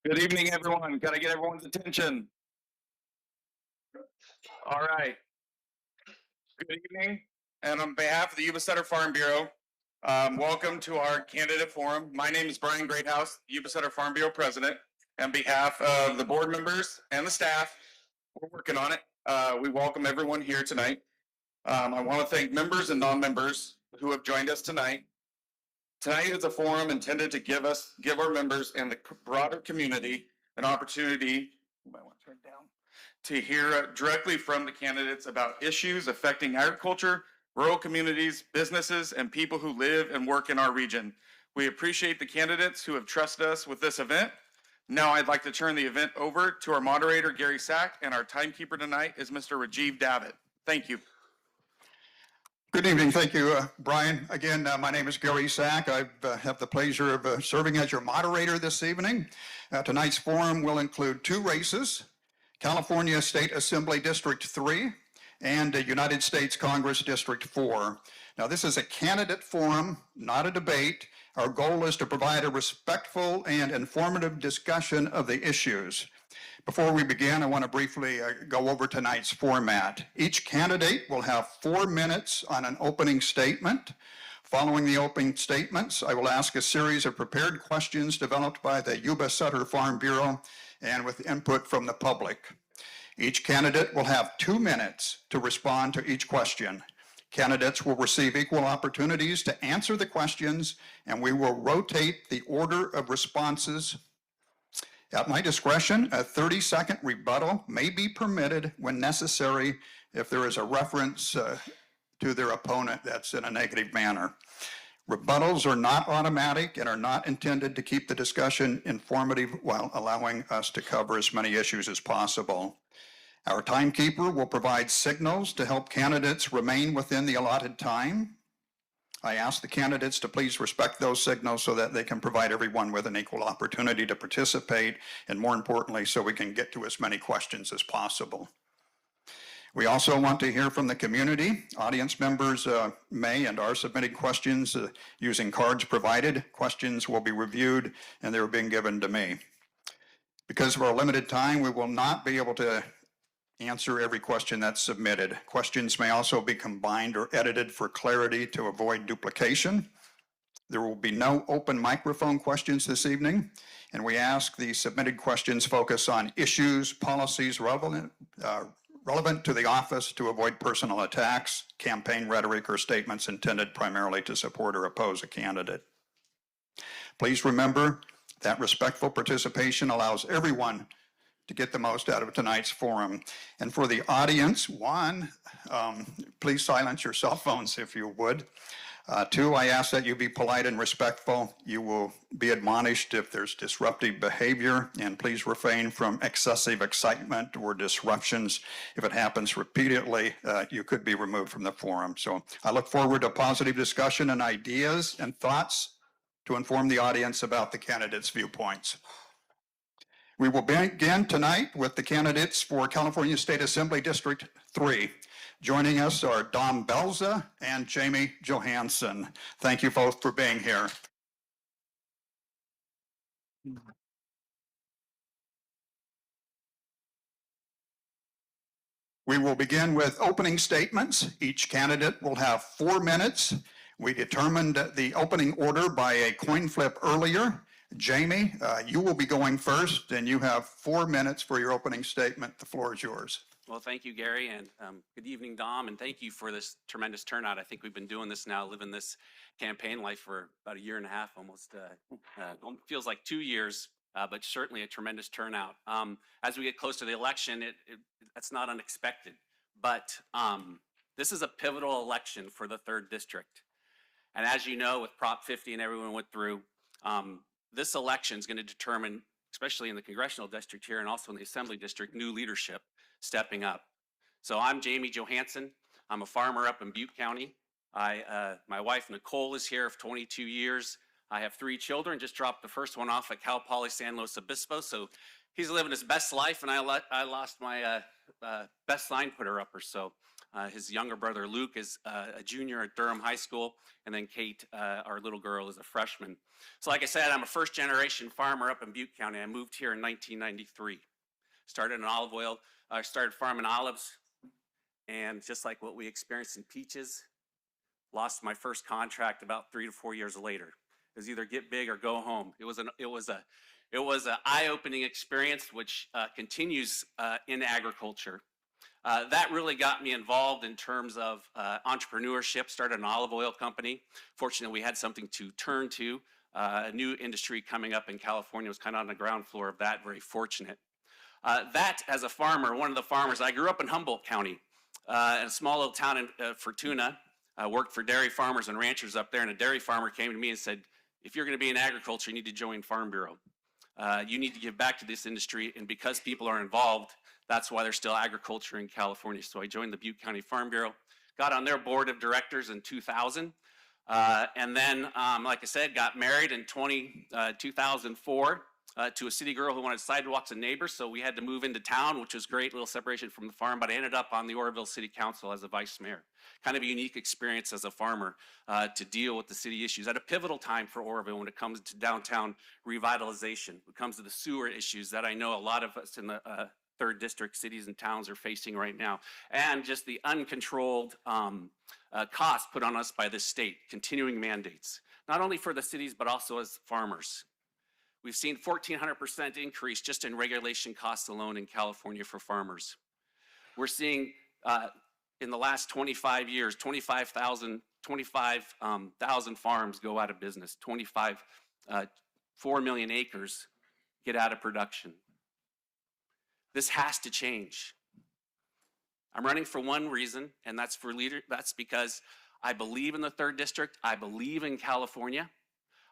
Good evening, everyone. Got to get everyone's attention. All right. Good evening. And on behalf of the Yuba-Sutter Farm Bureau, welcome to our candidate forum. My name is Brian Greathouse, Yuba-Sutter Farm Bureau President. On behalf of the board members and the staff, we're working on it. We welcome everyone here tonight. I want to thank members and non-members who have joined us tonight. Tonight is a forum intended to give our members and the broader community an opportunity, you might want to turn it down, to hear directly from the candidates about issues affecting agriculture, rural communities, businesses, and people who live and work in our region. We appreciate the candidates who have trusted us with this event. Now I'd like to turn the event over to our moderator, Gary Sack, and our timekeeper tonight is Mr. Rajiv David. Thank you. Good evening. Thank you, Brian. Again, my name is Gary Sack. I have the pleasure of serving as your moderator this evening. Tonight's forum will include two races, California State Assembly District 3 and United States Congress District 4. Now, this is a candidate forum, not a debate. Our goal is to provide a respectful and informative discussion of the issues. Before we begin, I want to briefly go over tonight's format. Each candidate will have 4 minutes on an opening statement. Following the opening statements, I will ask a series of prepared questions developed by the Yuba-Sutter Farm Bureau and with input from the public. Each candidate will have 2 minutes to respond to each question. Candidates will receive equal opportunities to answer the questions, and we will rotate the order of responses. At my discretion, a 30-second rebuttal may be permitted when necessary if there is a reference to their opponent that's in a negative manner. Rebuttals are not automatic and are not intended to keep the discussion informative while allowing us to cover as many issues as possible. Our timekeeper will provide signals to help candidates remain within the allotted time. I ask the candidates to please respect those signals so that they can provide everyone with an equal opportunity to participate, and more importantly, so we can get to as many questions as possible. We also want to hear from the community. Audience members may and are submitting questions using cards provided. Questions will be reviewed and they're being given to me. Because of our limited time, we will not be able to answer every question that's submitted. Questions may also be combined or edited for clarity to avoid duplication. There will be no open microphone questions this evening, and we ask the submitted questions focus on issues, policies relevant to the office to avoid personal attacks, campaign rhetoric, or statements intended primarily to support or oppose a candidate. Please remember that respectful participation allows everyone to get the most out of tonight's forum. And for the audience, one, please silence your cell phones if you would. Two, I ask that you be polite and respectful. You will be admonished if there's disruptive behavior, and please refrain from excessive excitement or disruptions. If it happens repeatedly, you could be removed from the forum. So I look forward to positive discussion and ideas and thoughts to inform the audience about the candidates' viewpoints. We will begin tonight with the candidates for California State Assembly District 3. Joining us are Belza and Jamie Johansson. Thank you both for being here. We will begin with opening statements. Each candidate will have 4 minutes. We determined the opening order by a coin flip earlier. Jamie, you will be going first, and you have 4 minutes for your opening statement. The floor is yours. Well, thank you, Gary, and good evening, Dom, and thank you for this tremendous turnout. I think we've been doing this now, living this campaign life for about 1.5 years, almost feels like 2 years, but certainly a tremendous turnout. As we get close to the election, that's not unexpected, but this is a pivotal election for the 3rd District. And as you know, with Prop 50 and everyone went through, this election is going to determine, especially in the congressional district here and also in the assembly district, new leadership stepping up. So I'm Jamie Johansson. I'm a farmer up in Butte County. My wife Nicole is here for 22 years. I have 3 children, just dropped the first one off at Cal Poly San Luis Obispo. So he's living his best life, and I lost my best line putter upper. So His younger brother, Luke, is a junior at Durham High School. And then Kate, our little girl, is a freshman. So like I said, I'm a first-generation farmer up in Butte County. I moved here in 1993. Started in olive oil. I started farming olives. And just like what we experienced in peaches, lost my first contract about 3 to 4 years later. It was either get big or go home. It was an eye-opening experience, which continues in agriculture. That really got me involved in terms of entrepreneurship. Started an olive oil company. Fortunately, we had something to turn to. A new industry coming up in California. Was kind of on the ground floor of that. Very fortunate. That, as a farmer, one of the farmers, I grew up in Humboldt County, in a small little town in Fortuna. I worked for dairy farmers and ranchers up there, and a dairy farmer came to me and said, if you're going to be in agriculture, you need to join Farm Bureau. You need to give back to this industry, and because people are involved, that's why there's still agriculture in California. So I joined the Butte County Farm Bureau, got on their board of directors in 2000, and then, like I said, got married in 2004 to a city girl who wanted sidewalks and neighbors, so we had to move into town, which was great, little separation from the farm, but I ended up on the Oroville City Council as a vice mayor. Kind of a unique experience as a farmer to deal with the city issues at a pivotal time for Oroville when it comes to downtown revitalization, when it comes to the sewer issues that I know a lot of us in the 3rd District cities and towns are facing right now, and just the uncontrolled cost put on us by the state, continuing mandates, not only for the cities, but also as farmers. We've seen 1,400% increase just in regulation costs alone in California for farmers. We're seeing in the last 25 years, 25,000 farms go out of business, 4 million acres get out of production. This has to change. I'm running for one reason, and that's because I believe in the 3rd District. I believe in California.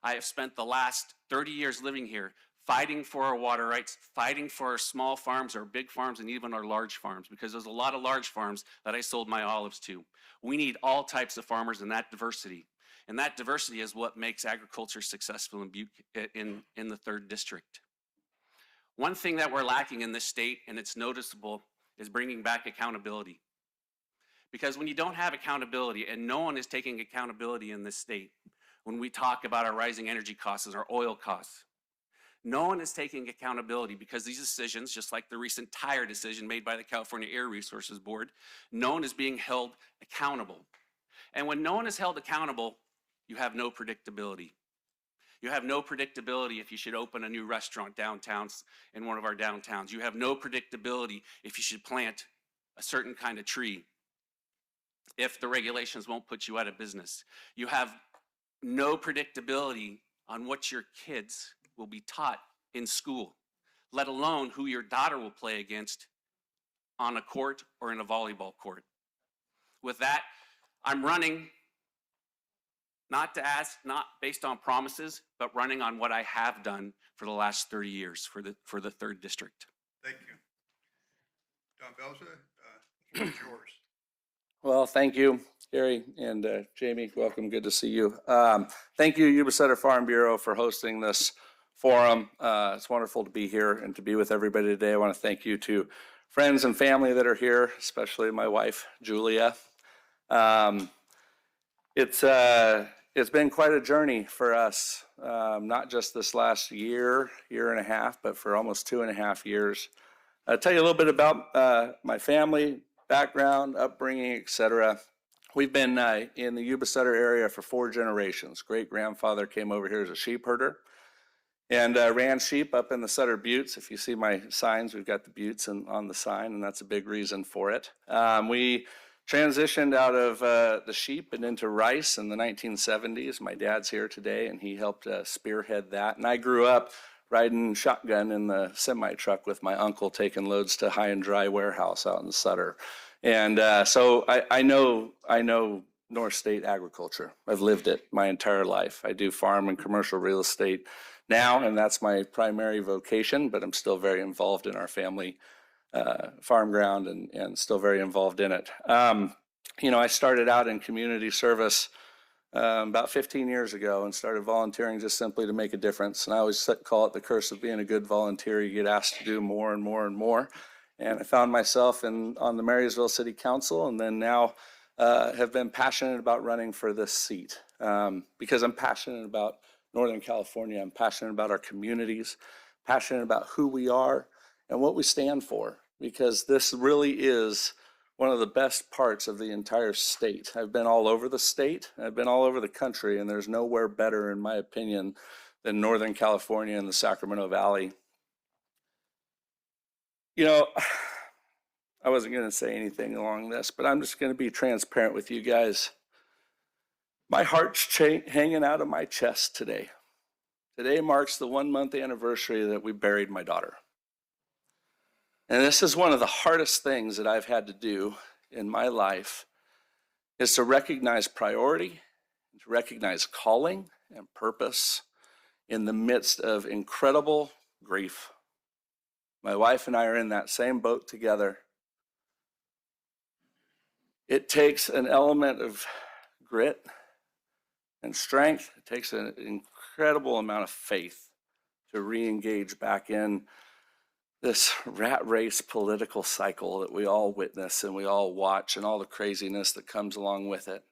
I have spent the last 30 years living here fighting for our water rights, fighting for our small farms, our big farms, and even our large farms, because there's a lot of large farms that I sold my olives to. We need all types of farmers and that diversity. And that diversity is what makes agriculture successful in the 3rd District. One thing that we're lacking in this state, and it's noticeable, is bringing back accountability. Because when you don't have accountability, and no one is taking accountability in this state, when we talk about our rising energy costs and our oil costs, no one is taking accountability because these decisions, just like the recent tire decision made by the California Air Resources Board, no one is being held accountable. And when no one is held accountable, you have no predictability. You have no predictability if you should open a new restaurant downtowns in one of our downtowns. You have no predictability if you should plant a certain kind of tree, if the regulations won't put you out of business. You have no predictability on what your kids will be taught in school, let alone who your daughter will play against on a court or in a volleyball court. With that, I'm running not based on promises, but running on what I have done for the last 30 years for the 3rd District. Thank you. Don Belza, the floor is yours. Well, thank you, Gary and Jamie. Welcome. Good to see you. Thank you, Yuba-Sutter Farm Bureau, for hosting this forum. It's wonderful to be here and to be with everybody today. I want to thank you to friends and family that are here, especially my wife, Julia. It's been quite a journey for us, not just this last year and a half, but for almost 2.5 years. I'll tell you a little bit about my family, background, upbringing, etc. We've been in the Yuba-Sutter area for 4 generations. Great-grandfather came over here as a sheep herder and ran sheep up in the Sutter Buttes. If you see my signs, we've got the Buttes on the sign, and that's a big reason for it. We transitioned out of the sheep and into rice in the 1970s. My dad's here today, and he helped spearhead that. And I grew up riding shotgun in the semi-truck with my uncle, taking loads to High and Dry Warehouse out in Sutter. And so I know North State agriculture. I've lived it my entire life. I do farm and commercial real estate now, and that's my primary vocation, but I'm still very involved in our family farm ground and still very involved in it. I started out in community service about 15 years ago and started volunteering just simply to make a difference. And I always call it the curse of being a good volunteer. You get asked to do more and more and more. And I found myself on the Marysville City Council, and then now have been passionate about running for this seat because I'm passionate about Northern California. I'm passionate about our communities, passionate about who we are and what we stand for, because this really is one of the best parts of the entire state. I've been all over the state, I've been all over the country, and there's nowhere better, in my opinion, than Northern California and the Sacramento Valley. You know, I wasn't going to say anything along this, but I'm just going to be transparent with you guys. My heart's hanging out of my chest today. Today marks the 1-month anniversary that we buried my daughter. And this is one of the hardest things that I've had to do in my life, is to recognize priority, to recognize calling and purpose in the midst of incredible grief. My wife and I are in that same boat together. It takes an element of grit and strength. It takes an incredible amount of faith to re-engage back in this rat race political cycle that we all witness and we all watch, and all the craziness that comes along with it.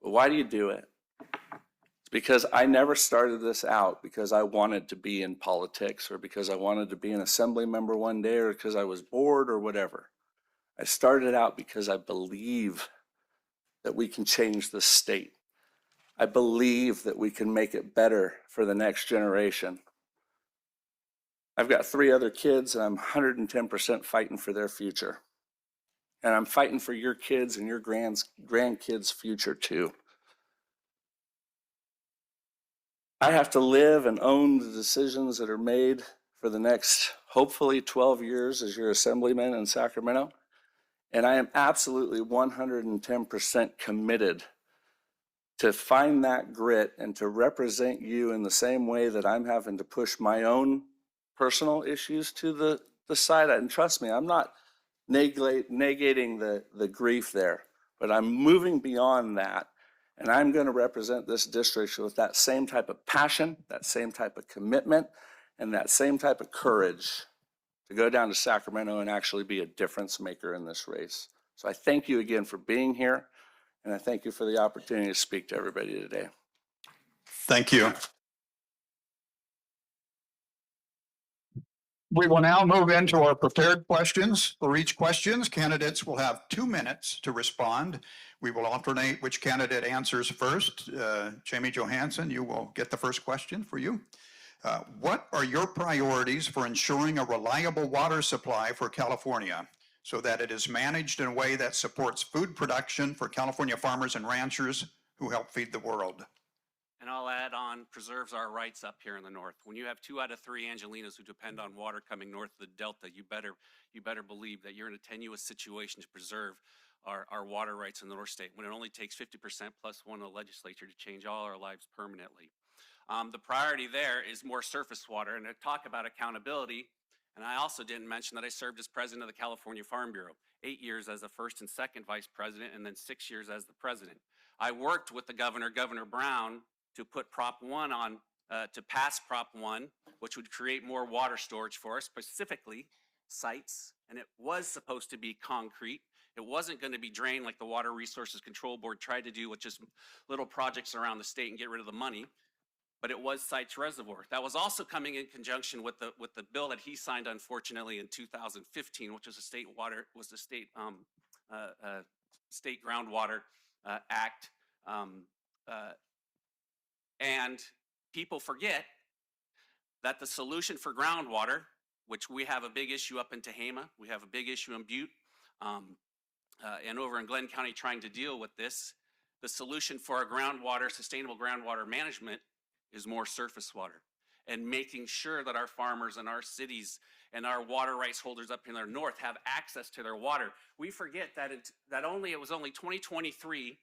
But why do you do it? It's because I never started this out because I wanted to be in politics, or because I wanted to be an assembly member one day, or because I was bored or whatever. I started out because I believe that we can change this state. I believe that we can make it better for the next generation. I've got 3 other kids, and I'm 110% fighting for their future. And I'm fighting for your kids and your grandkids' future too. I have to live and own the decisions that are made for the next, hopefully, 12 years as your assemblyman in Sacramento. And I am absolutely 110% committed to find that grit and to represent you in the same way that I'm having to push my own personal issues to the side. And trust me, I'm not negating the grief there, but I'm moving beyond that. And I'm going to represent this district with that same type of passion, that same type of commitment, and that same type of courage to go down to Sacramento and actually be a difference maker in this race. So I thank you again for being here, and I thank you for the opportunity to speak to everybody today. Thank you. We will now move into our prepared questions. For each question, candidates will have 2 minutes to respond. We will alternate which candidate answers first. Jamie Johansson, you will get the first question for you. What are your priorities for ensuring a reliable water supply for California so that it is managed in a way that supports food production for California farmers and ranchers who help feed the world? And I'll add on, preserves our rights up here in the north. When you have 2 out of 3 Angelinos who depend on water coming north of the Delta, you better believe that you're in a tenuous situation to preserve our water rights in the North State, when it only takes 50% plus 1 of the legislature to change all our lives permanently. The priority there is more surface water, and to talk about accountability. And I also didn't mention that I served as president of the California Farm Bureau, 8 years as the first and second vice president, and then 6 years as the president. I worked with the Governor Brown, to put Prop 1 on, to pass Prop 1, which would create more water storage for us, specifically sites. And it was supposed to be concrete. It wasn't going to be drained like the Water Resources Control Board tried to do with just little projects around the state and get rid of the money. But it was Sites Reservoir. That was also coming in conjunction with the bill that he signed, unfortunately, in 2015, which was the State Groundwater Act. And people forget that the solution for groundwater, which we have a big issue up in Tehama, we have a big issue in Butte, and over in Glenn County trying to deal with this, the solution for our groundwater, sustainable groundwater management, is more surface water, and making sure that our farmers and our cities and our water rights holders up in the north have access to their water. We forget that it was only 2023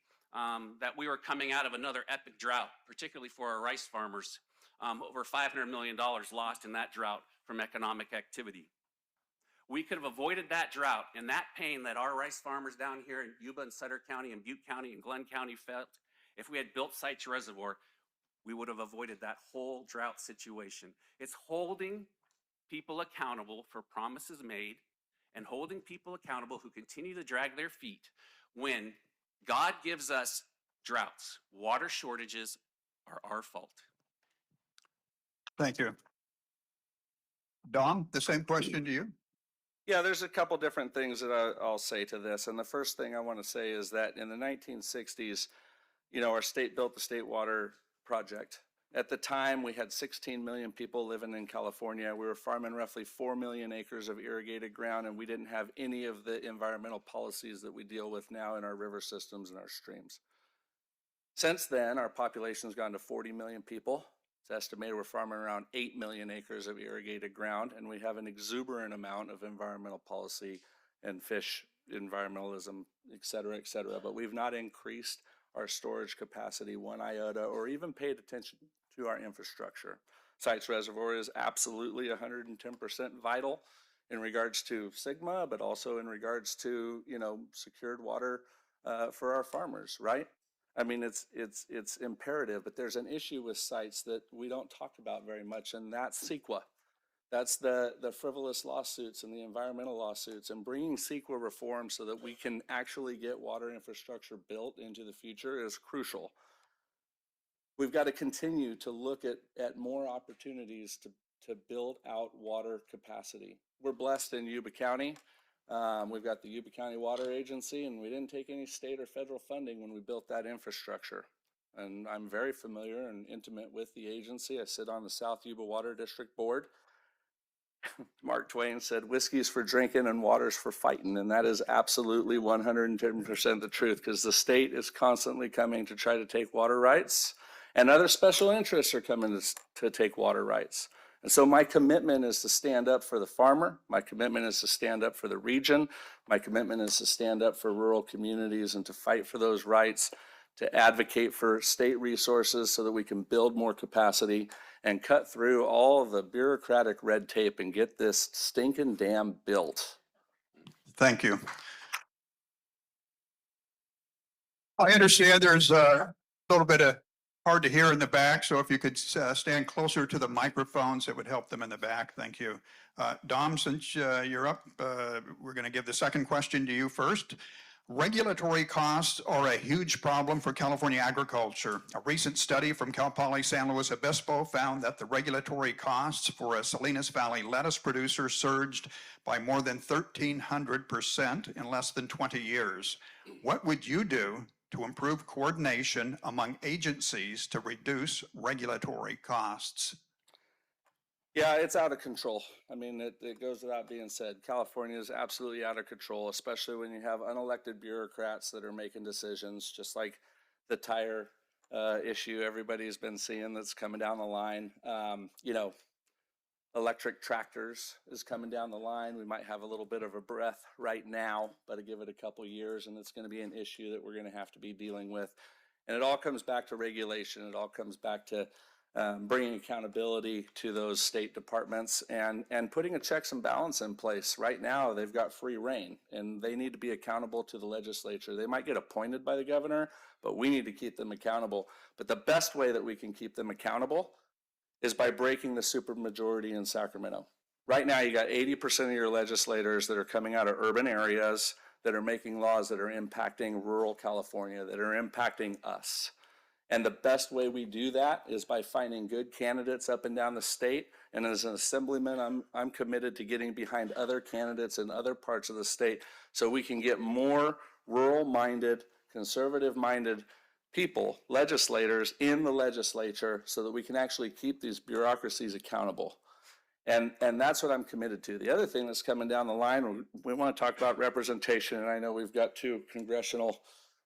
that we were coming out of another epic drought, particularly for our rice farmers. Over $500 million lost in that drought from economic activity. We could have avoided that drought and that pain that our rice farmers down here in Yuba and Sutter County and Butte County and Glenn County felt. If we had built Sites Reservoir, we would have avoided that whole drought situation. It's holding people accountable for promises made and holding people accountable who continue to drag their feet when God gives us droughts. Water shortages are our fault. Thank you. Dom, the same question to you. Yeah, there's a couple different things that I'll say to this. And the first thing I want to say is that in the 1960s, our state built the State Water Project. At the time, we had 16 million people living in California. We were farming roughly 4 million acres of irrigated ground, and we didn't have any of the environmental policies that we deal with now in our river systems and our streams. Since then, our population has gone to 40 million people. It's estimated we're farming around 8 million acres of irrigated ground, and we have an exuberant amount of environmental policy and fish environmentalism, et cetera, but we've not increased our storage capacity one iota or even paid attention to our infrastructure. Sites Reservoir is absolutely 110% vital in regards to Sigma, but also in regards to, secured water for our farmers, right? I mean, it's imperative, but there's an issue with sites that we don't talk about very much, and that's CEQA. That's the frivolous lawsuits and the environmental lawsuits, and bringing CEQA reform so that we can actually get water infrastructure built into the future is crucial. We've got to continue to look at more opportunities to build out water capacity. We're blessed in Yuba County. We've got the Yuba County Water Agency, and we didn't take any state or federal funding when we built that infrastructure. And I'm very familiar and intimate with the agency. I sit on the South Yuba Water District Board. Mark Twain said, "Whiskey's for drinking and water's for fighting." And that is absolutely 110% the truth, because the state is constantly coming to try to take water rights, and other special interests are coming to take water rights. And so my commitment is to stand up for the farmer. My commitment is to stand up for the region. My commitment is to stand up for rural communities and to fight for those rights, to advocate for state resources so that we can build more capacity and cut through all the bureaucratic red tape and get this stinking dam built. Thank you. I understand there's a little bit of hard to hear in the back, so if you could stand closer to the microphones, it would help them in the back. Thank you. Dom, since you're up, we're going to give the second question to you first. Regulatory costs are a huge problem for California agriculture. A recent study from Cal Poly San Luis Obispo found that the regulatory costs for a Salinas Valley lettuce producer surged by more than 1,300% in less than 20 years. What would you do to improve coordination among agencies to reduce regulatory costs? Yeah, it's out of control. I mean, it goes without being said. California is absolutely out of control, especially when you have unelected bureaucrats that are making decisions, just like the tire issue everybody's been seeing that's coming down the line. Electric tractors is coming down the line. We might have a little bit of a breath right now, but I give it a couple years and it's going to be an issue that we're going to have to be dealing with. And it all comes back to regulation. It all comes back to bringing accountability to those state departments and putting a checks and balance in place. Right now, they've got free reign and they need to be accountable to the legislature. They might get appointed by the governor, but we need to keep them accountable. But the best way that we can keep them accountable is by breaking the supermajority in Sacramento. Right now, you got 80% of your legislators that are coming out of urban areas that are making laws that are impacting rural California, that are impacting us. And the best way we do that is by finding good candidates up and down the state. And as an assemblyman, I'm committed to getting behind other candidates in other parts of the state so we can get more rural-minded, conservative-minded people, legislators in the legislature so that we can actually keep these bureaucracies accountable. And that's what I'm committed to. The other thing that's coming down the line, we want to talk about representation, and I know we've got 2 congressional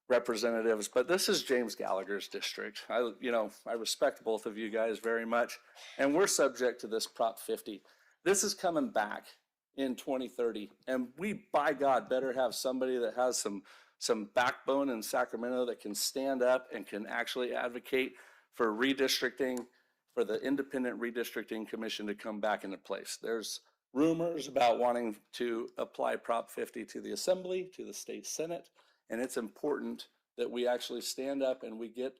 representatives, but this is James Gallagher's district. I respect both of you guys very much, and we're subject to this Prop 50. This is coming back in 2030, and we, by God, better have somebody that has some backbone in Sacramento that can stand up and can actually advocate for redistricting, for the Independent Redistricting Commission to come back into place. There's rumors about wanting to apply Prop 50 to the Assembly, to the State Senate, and it's important that we actually stand up and we get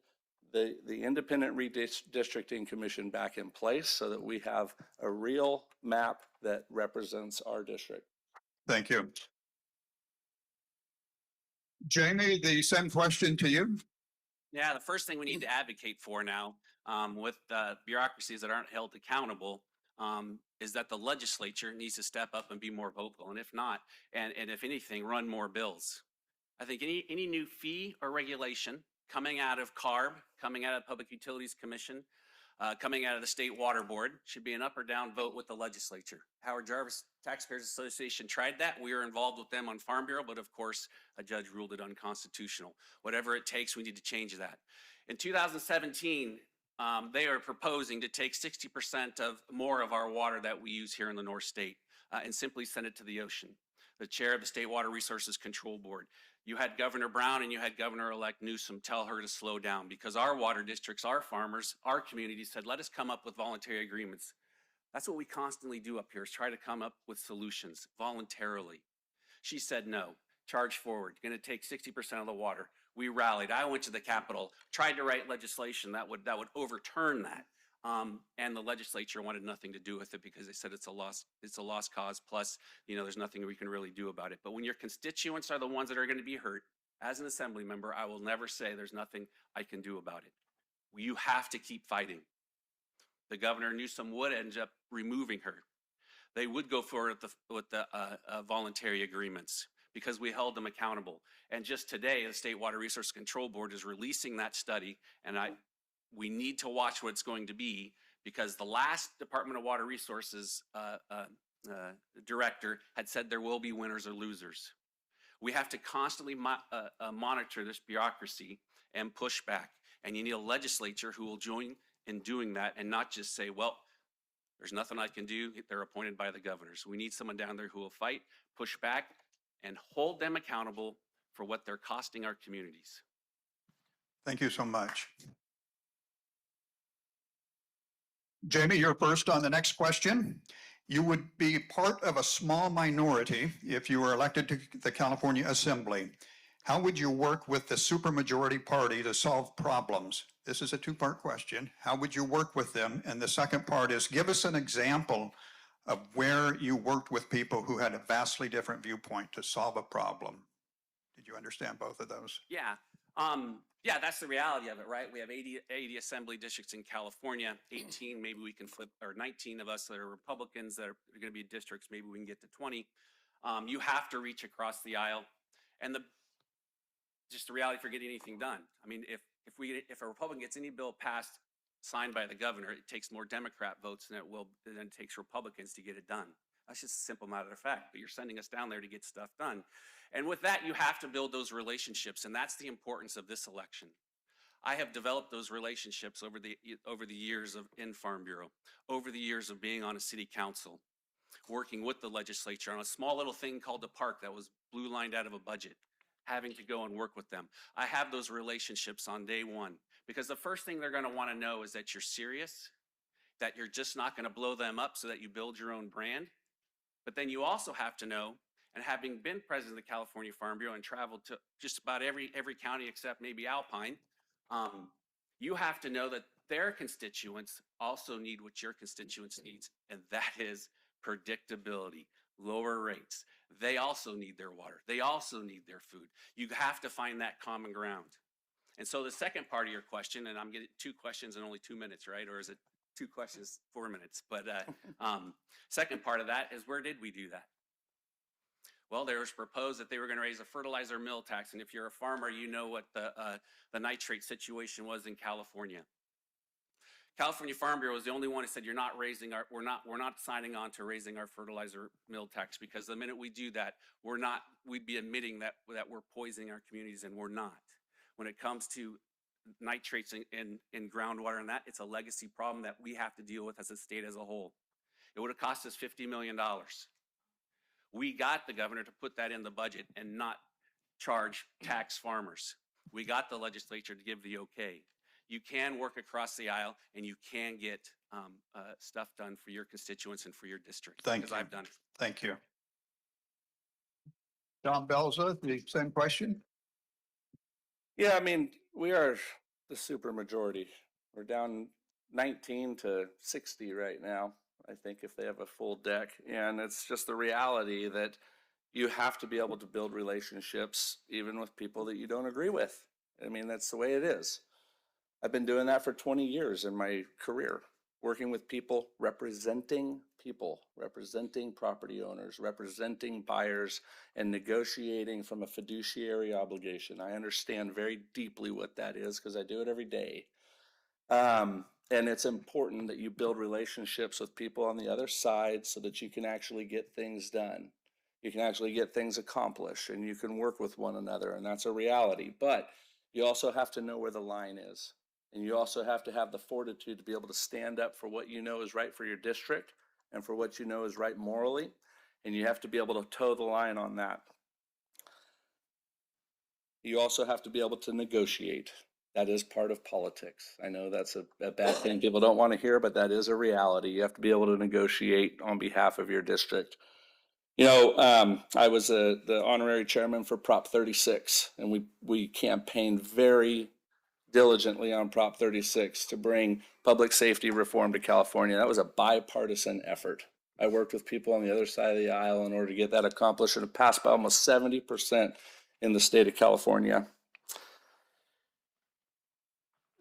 the Independent Redistricting Commission back in place so that we have a real map that represents our district. Thank you. Jamie, the same question to you. Yeah, the first thing we need to advocate for now, with bureaucracies that aren't held accountable, is that the legislature needs to step up and be more vocal, and if not, and if anything, run more bills. I think any new fee or regulation coming out of CARB, coming out of Public Utilities Commission, coming out of the State Water Board should be an up or down vote with the legislature. Howard Jarvis Taxpayers Association tried that. We were involved with them on Farm Bureau, but of course, a judge ruled it unconstitutional. Whatever it takes, we need to change that. In 2017, they are proposing to take 60% of more of our water that we use here in the North State and simply send it to the ocean. The chair of the State Water Resources Control Board. You had Governor Brown and you had Governor-elect Newsom tell her to slow down because our water districts, our farmers, our communities said, let us come up with voluntary agreements. That's what we constantly do up here, is try to come up with solutions voluntarily. She said no, charge forward, going to take 60% of the water. We rallied. I went to the Capitol, tried to write legislation that would overturn that. And the legislature wanted nothing to do with it because they said it's a lost cause. Plus, there's nothing we can really do about it. But when your constituents are the ones that are going to be hurt, as an assembly member, I will never say there's nothing I can do about it. You have to keep fighting. The Governor Newsom would end up removing her. They would go forward with the voluntary agreements because we held them accountable. And just today, the State Water Resource Control Board is releasing that study, and we need to watch what it's going to be because the last Department of Water Resources director had said there will be winners or losers. We have to constantly monitor this bureaucracy and push back. And you need a legislature who will join in doing that and not just say, well, there's nothing I can do. They're appointed by the governors. We need someone down there who will fight, push back, and hold them accountable for what they're costing our communities. Thank you so much. Jamie, you're first on the next question. You would be part of a small minority if you were elected to the California Assembly. How would you work with the supermajority party to solve problems? This is a two-part question. How would you work with them? And the second part is, give us an example of where you worked with people who had a vastly different viewpoint to solve a problem. Did you understand both of those? Yeah. Yeah, that's the reality of it, right? We have 80 assembly districts in California, 18, maybe we can flip, or 19 of us that are Republicans that are going to be districts, maybe we can get to 20. You have to reach across the aisle. And just the reality for getting anything done. I mean, if a Republican gets any bill passed, signed by the governor, it takes more Democrat votes than it takes Republicans to get it done. That's just a simple matter of fact, but you're sending us down there to get stuff done. And with that, you have to build those relationships, and that's the importance of this election. I have developed those relationships over the years in Farm Bureau, over the years of being on a city council, working with the legislature on a small little thing called the park that was blue lined out of a budget, having to go and work with them. I have those relationships on day one because the first thing they're going to want to know is that you're serious, that you're just not going to blow them up so that you build your own brand. But then you also have to know, and having been president of the California Farm Bureau and traveled to just about every county except maybe Alpine, you have to know that their constituents also need what your constituents needs, and that is predictability, lower rates. They also need their water. They also need their food. You have to find that common ground. And so the second part of your question, and I'm getting 2 questions in only 2 minutes, right? Or is it 2 questions, 4 minutes? But second part of that is, where did we do that? Well, there was proposed that they were going to raise a fertilizer mill tax. And if you're a farmer, you know what the nitrate situation was in California. California Farm Bureau was the only one who said, we're not signing on to raising our fertilizer mill tax, because the minute we do that, we'd be admitting that we're poisoning our communities, and we're not. When it comes to nitrates in groundwater and that, it's a legacy problem that we have to deal with as a state as a whole. It would have cost us $50 million. We got the governor to put that in the budget and not charge tax farmers. We got the legislature to give the okay. You can work across the aisle and you can get stuff done for your constituents and for your district. Thank because you. I've done it. Thank you. Don Belza, the same question. Yeah, I mean, we are the super majority. We're down 19 to 60 right now, I think, if they have a full deck. And it's just the reality that you have to be able to build relationships even with people that you don't agree with. I mean, that's the way it is. I've been doing that for 20 years in my career, working with people, representing property owners, representing buyers, and negotiating from a fiduciary obligation. I understand very deeply what that is because I do it every day. And it's important that you build relationships with people on the other side so that you can actually get things done. You can actually get things accomplished and you can work with one another, and that's a reality. But you also have to know where the line is. And you also have to have the fortitude to be able to stand up for what you know is right for your district and for what you know is right morally. And you have to be able to toe the line on that. You also have to be able to negotiate. That is part of politics. I know that's a bad thing people don't want to hear, but that is a reality. You have to be able to negotiate on behalf of your district. You know, I was the honorary chairman for Prop 36, and we campaigned very diligently on Prop 36 to bring public safety reform to California. That was a bipartisan effort. I worked with people on the other side of the aisle in order to get that accomplished, and it passed by almost 70% in the state of California.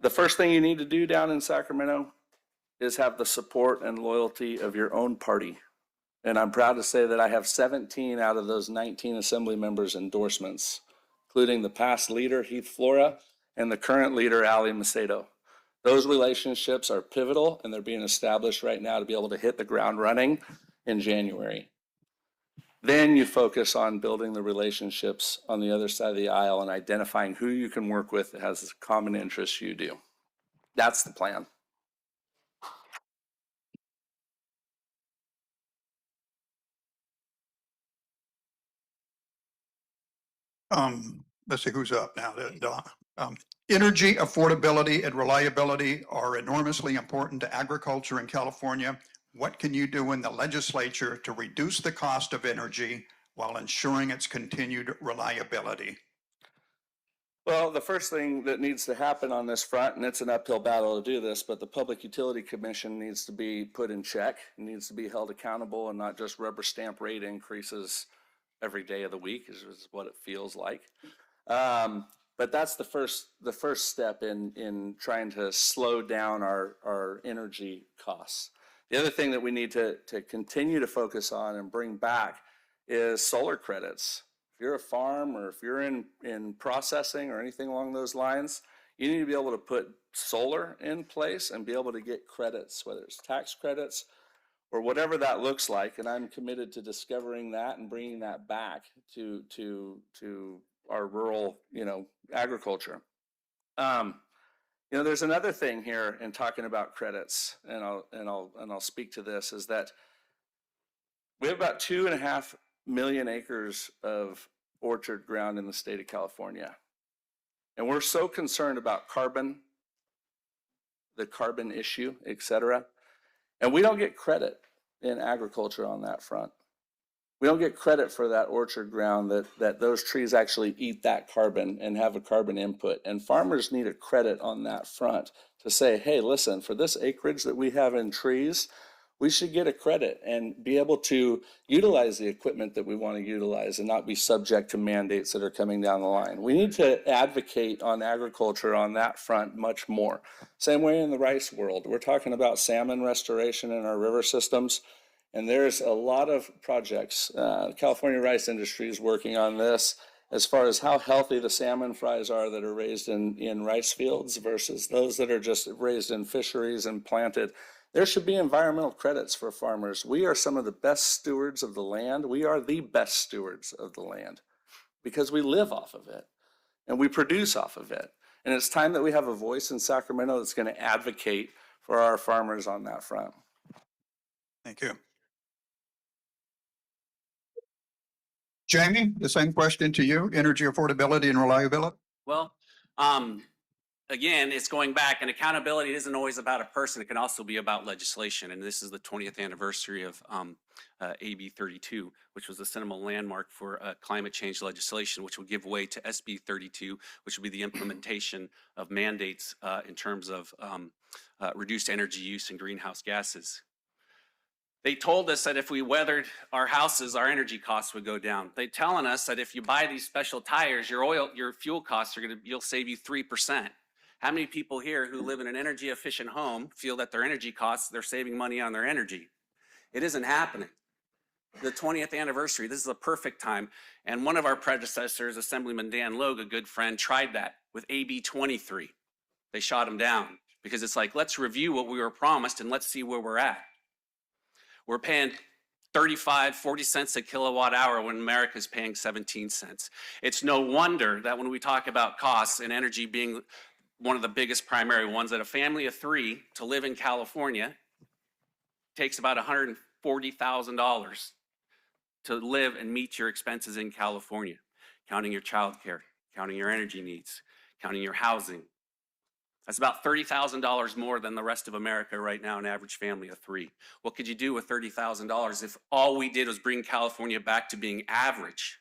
The first thing you need to do down in Sacramento is have the support and loyalty of your own party. And I'm proud to say that I have 17 out of those 19 assembly members' endorsements, including the past leader, Heath Flora, and the current leader, Ali Macedo. Those relationships are pivotal, and they're being established right now to be able to hit the ground running in January. Then you focus on building the relationships on the other side of the aisle and identifying who you can work with that has common interests you do. That's the plan. Let's see who's up now. Energy affordability and reliability are enormously important to agriculture in California. What can you do in the legislature to reduce the cost of energy while ensuring its continued reliability? Well, the first thing that needs to happen on this front, and it's an uphill battle to do this, but the Public Utility Commission needs to be put in check. It needs to be held accountable and not just rubber stamp rate increases every day of the week is what it feels like. But that's the first step in trying to slow down our energy costs. The other thing that we need to continue to focus on and bring back is solar credits. If you're a farm or if you're in processing or anything along those lines, you need to be able to put solar in place and be able to get credits, whether it's tax credits or whatever that looks like. And I'm committed to discovering that and bringing that back to our rural, agriculture. There's another thing here in talking about credits, and I'll speak to this, is that we have about 2.5 million acres of orchard ground in the state of California. And we're so concerned about carbon, the carbon issue, et cetera. And we don't get credit in agriculture on that front. We don't get credit for that orchard ground that those trees actually eat that carbon and have a carbon input. And farmers need a credit on that front to say, hey, listen, for this acreage that we have in trees, we should get a credit and be able to utilize the equipment that we want to utilize and not be subject to mandates that are coming down the line. We need to advocate on agriculture on that front much more. Same way in the rice world. We're talking about salmon restoration in our river systems, and there's a lot of projects. California rice industry is working on this as far as how healthy the salmon fries are that are raised in rice fields versus those that are just raised in fisheries and planted. There should be environmental credits for farmers. We are some of the best stewards of the land. We are the best stewards of the land because we live off of it and we produce off of it. And it's time that we have a voice in Sacramento that's going to advocate for our farmers on that front. Thank you. Jamie, the same question to you, energy affordability and reliability. Well, again, it's going back, and accountability isn't always about a person. It can also be about legislation. And this is the 20th anniversary of AB 32, which was the seminal landmark for climate change legislation, which will give way to SB 32, which will be the implementation of mandates in terms of reduced energy use and greenhouse gases. They told us that if we weathered our houses, our energy costs would go down. They're telling us that if you buy these special tires, your fuel costs you'll save you 3%. How many people here who live in an energy efficient home feel that their energy costs, they're saving money on their energy? It isn't happening. The 20th anniversary, this is a perfect time. And one of our predecessors, Assemblyman Dan Logue, a good friend, tried that with AB 23. They shot him down because it's like, let's review what we were promised and let's see where we're at. We're paying 35, 40 cents a kilowatt hour when America's paying 17 cents. It's no wonder that when we talk about costs and energy being one of the biggest primary ones, that a family of 3 to live in California takes about $140,000 to live and meet your expenses in California, counting your childcare, counting your energy needs, counting your housing. That's about $30,000 more than the rest of America right now, an average family of 3. What could you do with $30,000 if all we did was bring California back to being average?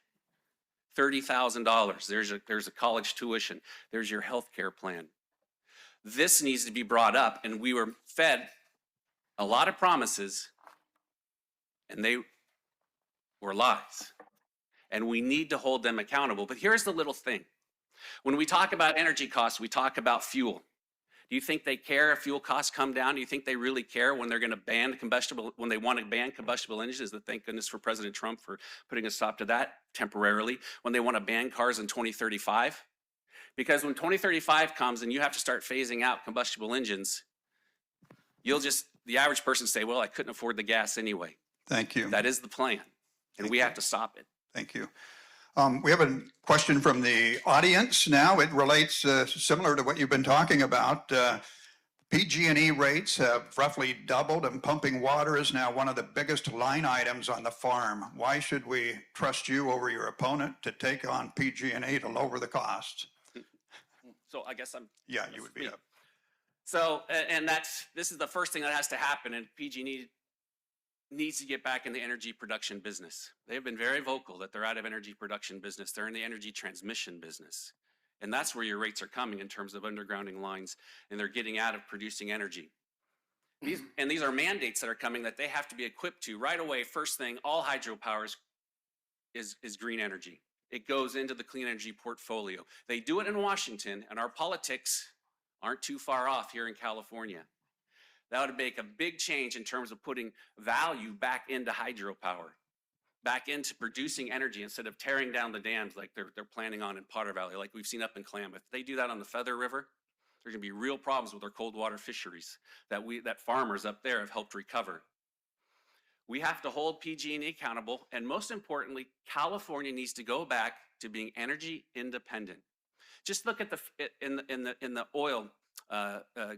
$30,000, there's a college tuition, there's your health care plan. This needs to be brought up, and we were fed a lot of promises, and they were lies. And we need to hold them accountable. But here's the little thing. When we talk about energy costs, we talk about fuel. Do you think they care if fuel costs come down? Do you think they really care when they're going to when they want to ban combustible engines? Thank goodness for President Trump for putting a stop to that temporarily. When they want to ban cars in 2035? Because when 2035 comes and you have to start phasing out combustible engines, the average person say, well, I couldn't afford the gas anyway. Thank you. That is the plan, and we have to stop it. Thank you. We have a question from the audience now. It relates similar to what you've been talking about. PG&E rates have roughly doubled, and pumping water is now one of the biggest line items on the farm. Why should we trust you over your opponent to take on PG&E to lower the cost? So I guess Yeah, you would be up. So, and this is the first thing that has to happen, and PG&E needs to get back in the energy production business. They've been very vocal that they're out of energy production business. They're in the energy transmission business. And that's where your rates are coming in terms of undergrounding lines, and they're getting out of producing energy. These are mandates that are coming that they have to be equipped to right away. First thing, all hydropower is green energy. It goes into the clean energy portfolio. They do it in Washington, and our politics aren't too far off here in California. That would make a big change in terms of putting value back into hydropower, back into producing energy instead of tearing down the dams like they're planning on in Potter Valley, like we've seen up in Klamath. If they do that on the Feather River, there's gonna be real problems with our cold water fisheries that farmers up there have helped recover. We have to hold PG&E accountable, and most importantly, California needs to go back to being energy independent. Just look at in the oil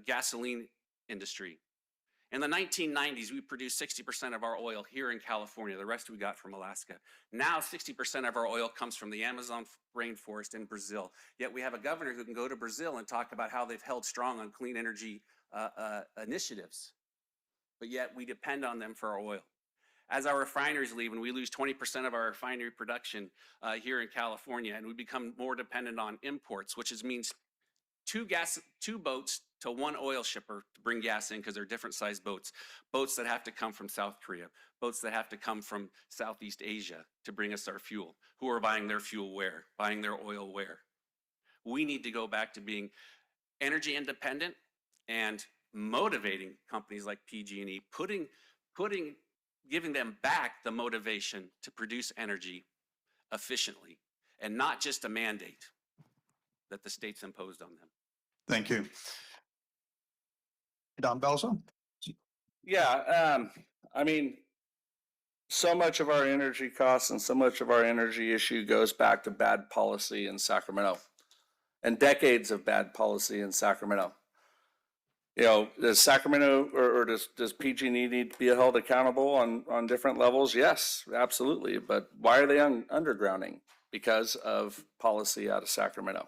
gasoline industry. In the 1990s, we produced 60% of our oil here in California. The rest we got from Alaska. Now 60% of our oil comes from the Amazon rainforest in Brazil. Yet we have a governor who can go to Brazil and talk about how they've held strong on clean energy initiatives. But yet we depend on them for our oil. As our refineries leave and we lose 20% of our refinery production here in California, and we become more dependent on imports, which means two boats to one oil shipper to bring gas in because they're different sized boats. Boats that have to come from South Korea, boats that have to come from Southeast Asia to bring us our fuel. Who are buying their fuel where? Buying their oil where? We need to go back to being energy independent and motivating companies like PG&E, giving them back the motivation to produce energy efficiently and not just a mandate that the states imposed on them. Thank you. Don Belza? Yeah, I mean, so much of our energy costs and so much of our energy issue goes back to bad policy in Sacramento and decades of bad policy in Sacramento. You know, does Sacramento or does PG&E need to be held accountable on different levels? Yes, absolutely. But why are they undergrounding? Because of policy out of Sacramento.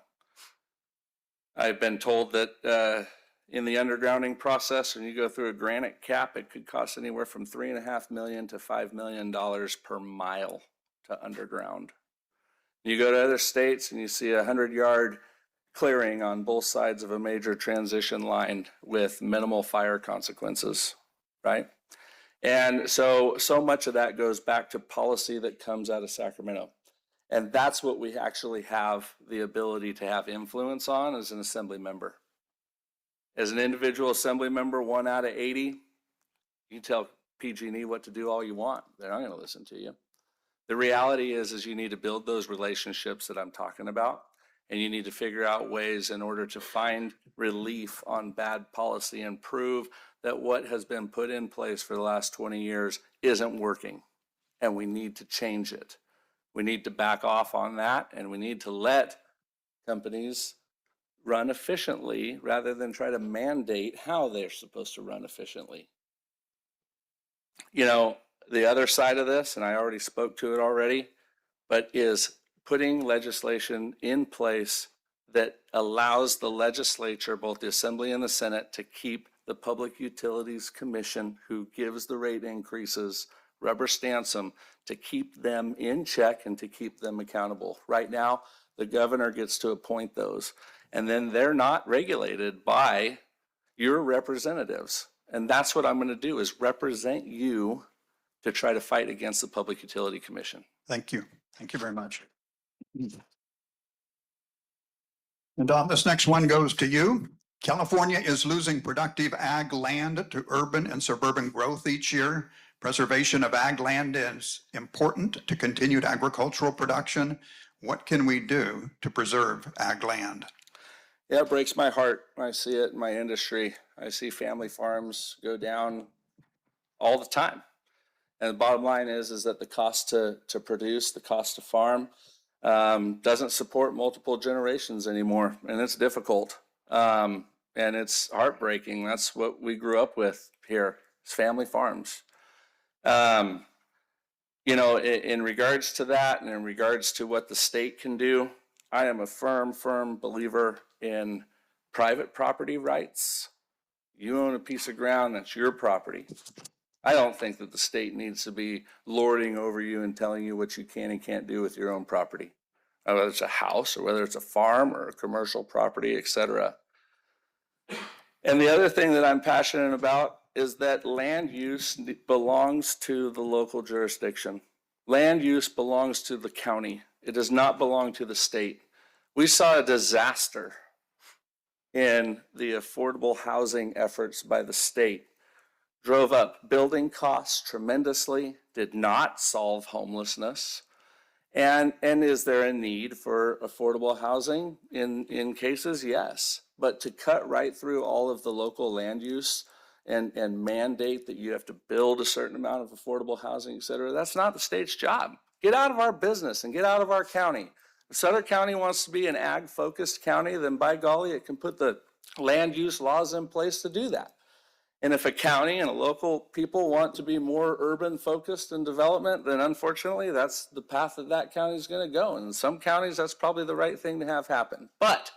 I've been told that in the undergrounding process, when you go through a granite cap, it could cost anywhere from $3.5 million to $5 million per mile to underground. You go to other states and you see 100-yard clearing on both sides of a major transition line with minimal fire consequences, right? And so much of that goes back to policy that comes out of Sacramento. And that's what we actually have the ability to have influence on as an assembly member. As an individual assembly member, 1 out of 80, you can tell PG&E what to do all you want. They're not going to listen to you. The reality is you need to build those relationships that I'm talking about, and you need to figure out ways in order to find relief on bad policy and prove that what has been put in place for the last 20 years isn't working, and we need to change it. We need to back off on that, and we need to let companies run efficiently rather than try to mandate how they're supposed to run efficiently. You know, the other side of this, and I already spoke to it already, but is putting legislation in place that allows the legislature, both the Assembly and the Senate, to keep the Public Utilities Commission, who gives the rate increases, rubber stamps them, to keep them in check and to keep them accountable. Right now, the governor gets to appoint those, and then they're not regulated by your representatives. And that's what I'm going to do, is represent you to try to fight against the Public Utility Commission. Thank you. Thank you very much. And Don, this next one goes to you. California is losing productive ag land to urban and suburban growth each year. Preservation of ag land is important to continued agricultural production. What can we do to preserve ag land? Yeah, it breaks my heart when I see it in my industry. I see family farms go down all the time. And the bottom line is that the cost to produce, the cost to farm, doesn't support multiple generations anymore. And it's difficult. And it's heartbreaking. That's what we grew up with here, is family farms. You know, in regards to that and in regards to what the state can do, I am a firm believer in private property rights. You own a piece of ground, that's your property. I don't think that the state needs to be lording over you and telling you what you can and can't do with your own property, whether it's a house or whether it's a farm or a commercial property, etc. And the other thing that I'm passionate about is that land use belongs to the local jurisdiction. Land use belongs to the county. It does not belong to the state. We saw a disaster in the affordable housing efforts by the state. Drove up building costs tremendously, did not solve homelessness. And is there a need for affordable housing in cases? Yes. But to cut right through all of the local land use and mandate that you have to build a certain amount of affordable housing, et cetera, that's not the state's job. Get out of our business and get out of our county. If Sutter County wants to be an ag-focused county, then by golly, it can put the land use laws in place to do that. And if a county and a local people want to be more urban focused in development, then unfortunately that's the path that that county is going to go. And in some counties, that's probably the right thing to have happen. But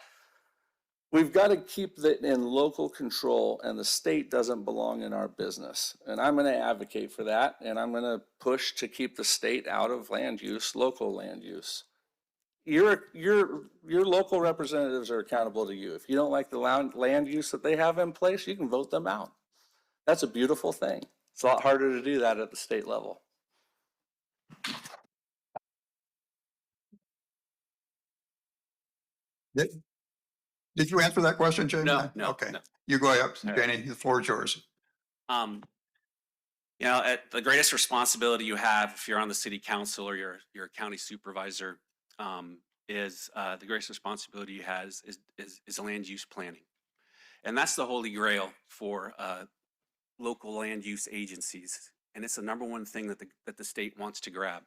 we've got to keep that in local control, and the state doesn't belong in our business. And I'm going to advocate for that, and I'm going to push to keep the state out of land use, local land use. Your local representatives are accountable to you. If you don't like the land use that they have in place, you can vote them out. That's a beautiful thing. It's a lot harder to do that at the state level. Did you answer that question, Jamie? No. Okay. No. You go ahead, All Janie. The floor is yours. You know, the greatest responsibility you have if you're on the city council or you're a county supervisor is the greatest responsibility you have is land use planning. And that's the holy grail for local land use agencies. And it's the number one thing that the state wants to grab.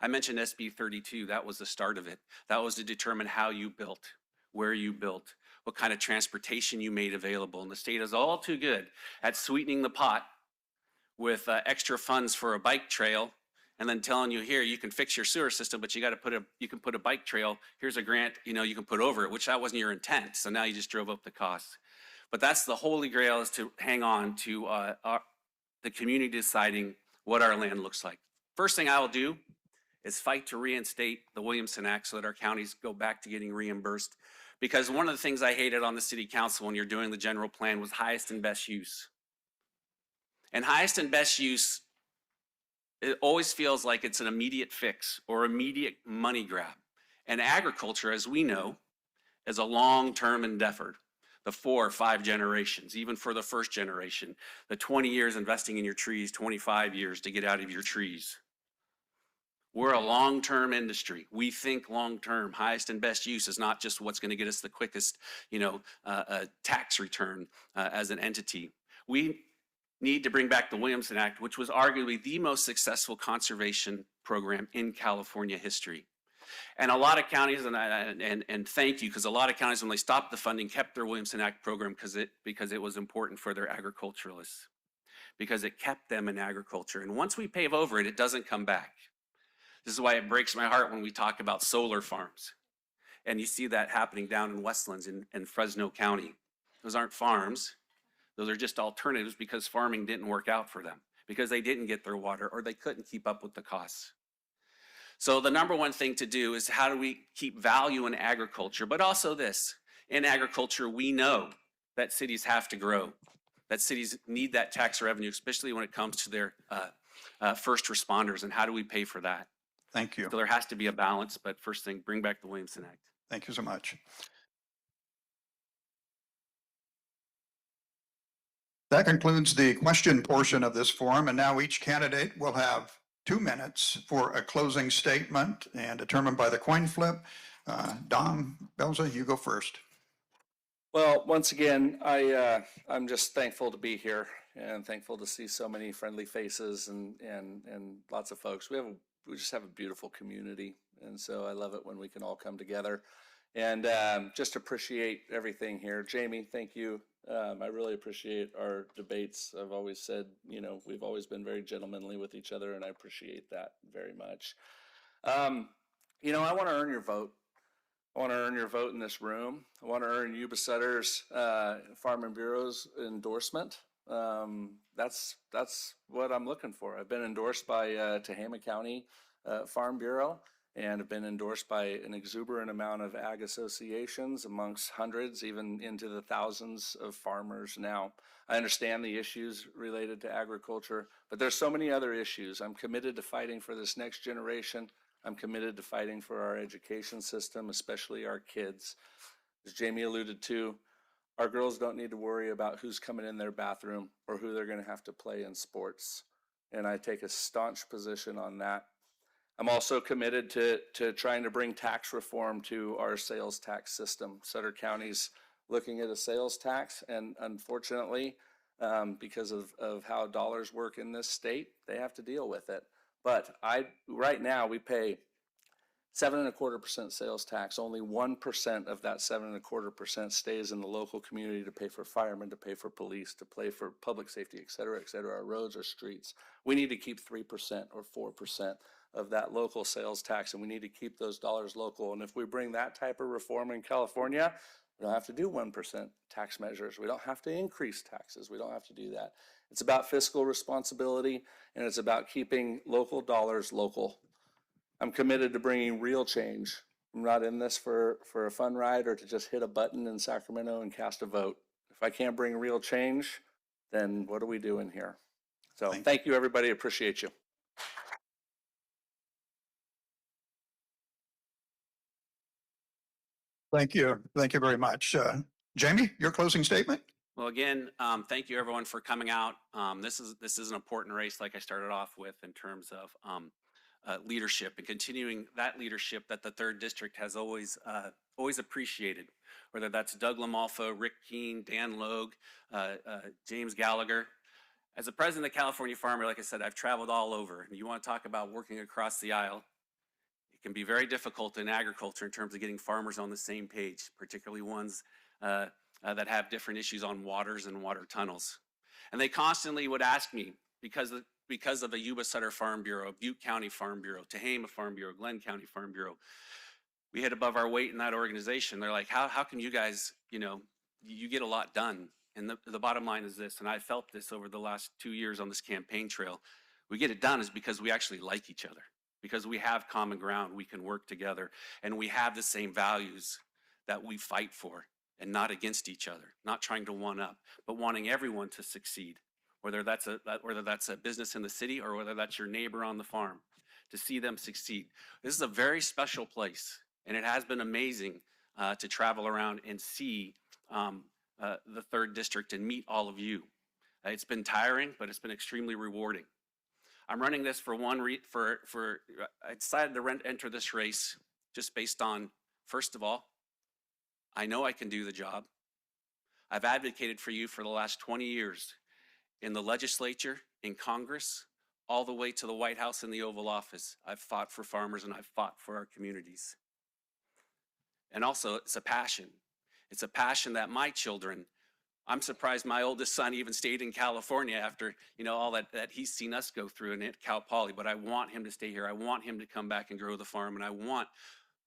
I mentioned SB 32, that was the start of it. That was to determine how you built, where you built, what kind of transportation you made available. And the state is all too good at sweetening the pot with extra funds for a bike trail and then telling you, here, you can fix your sewer system, but you can put a bike trail, here's a grant, you know, you can put over it, which that wasn't your intent. So now you just drove up the cost. But that's the holy grail, is to hang on to the community deciding what our land looks like. First thing I will do is fight to reinstate the Williamson Act so that our counties go back to getting reimbursed. Because one of the things I hated on the city council when you're doing the general plan was highest and best use. And highest and best use, it always feels like it's an immediate fix or immediate money grab. And agriculture, as we know, is a long-term endeavor. The 4 or 5 generations, even for the first generation, the 20 years investing in your trees, 25 years to get out of your trees. We're a long-term industry. We think long-term. Highest and best use is not just what's going to get us the quickest, tax return as an entity. We need to bring back the Williamson Act, which was arguably the most successful conservation program in California history. And a lot of counties, and thank you, because a lot of counties, when they stopped the funding, kept their Williamson Act program because it was important for their agriculturalists, because it kept them in agriculture. And once we pave over it, it doesn't come back. This is why it breaks my heart when we talk about solar farms. And you see that happening down in Westlands in Fresno County. Those aren't farms. Those are just alternatives because farming didn't work out for them, because they didn't get their water or they couldn't keep up with the costs. So the number one thing to do is how do we keep value in agriculture, but also this. In agriculture, we know that cities have to grow, that cities need that tax revenue, especially when it comes to their first responders, and how do we pay for that? Thank you. So there has to be a balance, but first thing, bring back the Williamson Act. Thank you so much. That concludes the question portion of this forum, and now each candidate will have 2 minutes for a closing statement and determined by the coin flip. Dom, Belza, you go first. Well, once again, I'm just thankful to be here and thankful to see so many friendly faces and lots of folks. We just have a beautiful community, and so I love it when we can all come together and just appreciate everything here. Jamie, thank you. I really appreciate our debates. I've always said, we've always been very gentlemanly with each other, and I appreciate that very much. I want to earn your vote. I want to earn your vote in this room. I want to earn Yuba-Sutter's Farm and Bureau's endorsement. That's what I'm looking for. I've been endorsed by Tehama County Farm Bureau, and have been endorsed by an exuberant amount of ag associations amongst hundreds, even into the thousands of farmers now. I understand the issues related to agriculture, but there's so many other issues. I'm committed to fighting for this next generation. I'm committed to fighting for our education system, especially our kids. As Jamie alluded to, our girls don't need to worry about who's coming in their bathroom or who they're going to have to play in sports. And I take a staunch position on that. I'm also committed to trying to bring tax reform to our sales tax system. Sutter County's looking at a sales tax, and unfortunately, because of how dollars work in this state, they have to deal with it. But right now we pay 7.25% sales tax. Only 1% of that 7.25% stays in the local community to pay for firemen, to pay for police, to pay for public safety, et cetera, our roads, our streets. We need to keep 3% or 4% of that local sales tax, and we need to keep those dollars local. And if we bring that type of reform in California, we don't have to do 1% tax measures. We don't have to increase taxes. We don't have to do that. It's about fiscal responsibility, and it's about keeping local dollars local. I'm committed to bringing real change. I'm not in this for a fun ride or to just hit a button in Sacramento and cast a vote. If I can't bring real change, then what are we doing here? So thank you, everybody. Appreciate you. Thank you. Thank you very much. Jamie, your closing statement? Well, again, thank you everyone for coming out. This is an important race, like I started off with, in terms of leadership and continuing that leadership that the 3rd District has always appreciated, whether that's Doug Lamalfa, Rick Keene, Dan Logue, James Gallagher. As the president of California Farmer, like I said, I've traveled all over. And you want to talk about working across the aisle, it can be very difficult in agriculture in terms of getting farmers on the same page, particularly ones that have different issues on waters and water tunnels. And they constantly would ask me, because of the Yuba-Sutter Farm Bureau, Butte County Farm Bureau, Tehama Farm Bureau, Glenn County Farm Bureau, we hit above our weight in that organization. They're like, how can you guys, you get a lot done? And the bottom line is this, and I felt this over the last 2 years on this campaign trail, we get it done is because we actually like each other, because we have common ground, we can work together, and we have the same values that we fight for, and not against each other, not trying to one up, but wanting everyone to succeed, whether that's a business in the city or whether that's your neighbor on the farm, to see them succeed. This is a very special place, and it has been amazing to travel around and see the 3rd District and meet all of you. It's been tiring, but it's been extremely rewarding. I'm running this for I decided to enter this race just based on, first of all, I know I can do the job. I've advocated for you for the last 20 years in the legislature, in Congress, all the way to the White House and the Oval Office. I've fought for farmers and I've fought for our communities. And also, it's a passion. It's a passion that my children, I'm surprised my oldest son even stayed in California after, all that he's seen us go through and at Cal Poly, but I want him to stay here. I want him to come back and grow the farm, and I want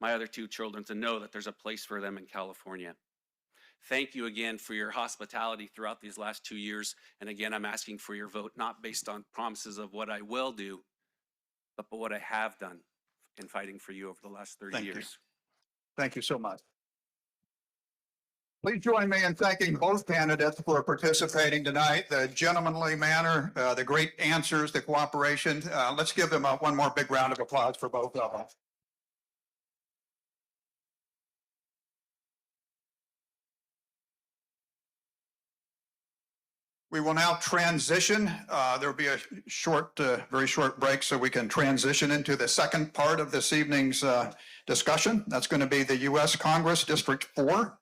my other 2 children to know that there's a place for them in California. Thank you again for your hospitality throughout these last 2 years. And again, I'm asking for your vote, not based on promises of what I will do, but what I have done in fighting for you over the last 30 Thank you. years. Thank you so much. Please join me in thanking both candidates for participating tonight, the gentlemanly manner, the great answers, the cooperation. Let's give them one more big round of applause for both of them. We will now transition. There will be a short, very short break so we can transition into the second part of this evening's discussion. That's going to be the U.S. Congress District 4.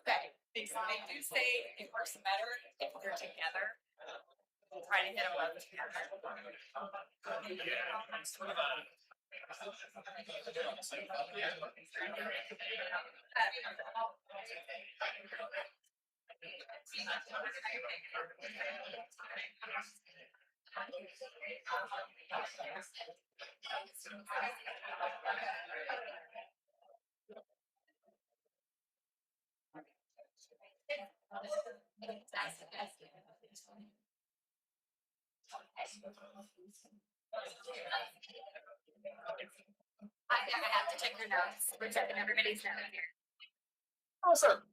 Okay, they do say it works better if they're together. We'll try to get them both together. I have to check your notes. We're checking everybody's notes here. Awesome.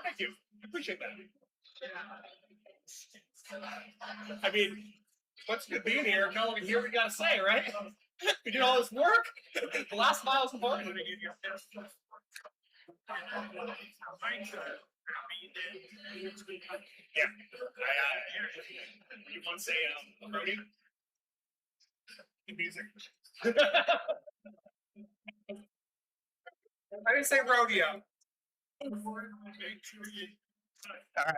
Thank you. Appreciate that. I mean, what's good being here? No one can hear what we gotta say, right? We did all this work. The last mile is important. Yeah. You want to say rodeo? Music. I didn't say rodeo. All right.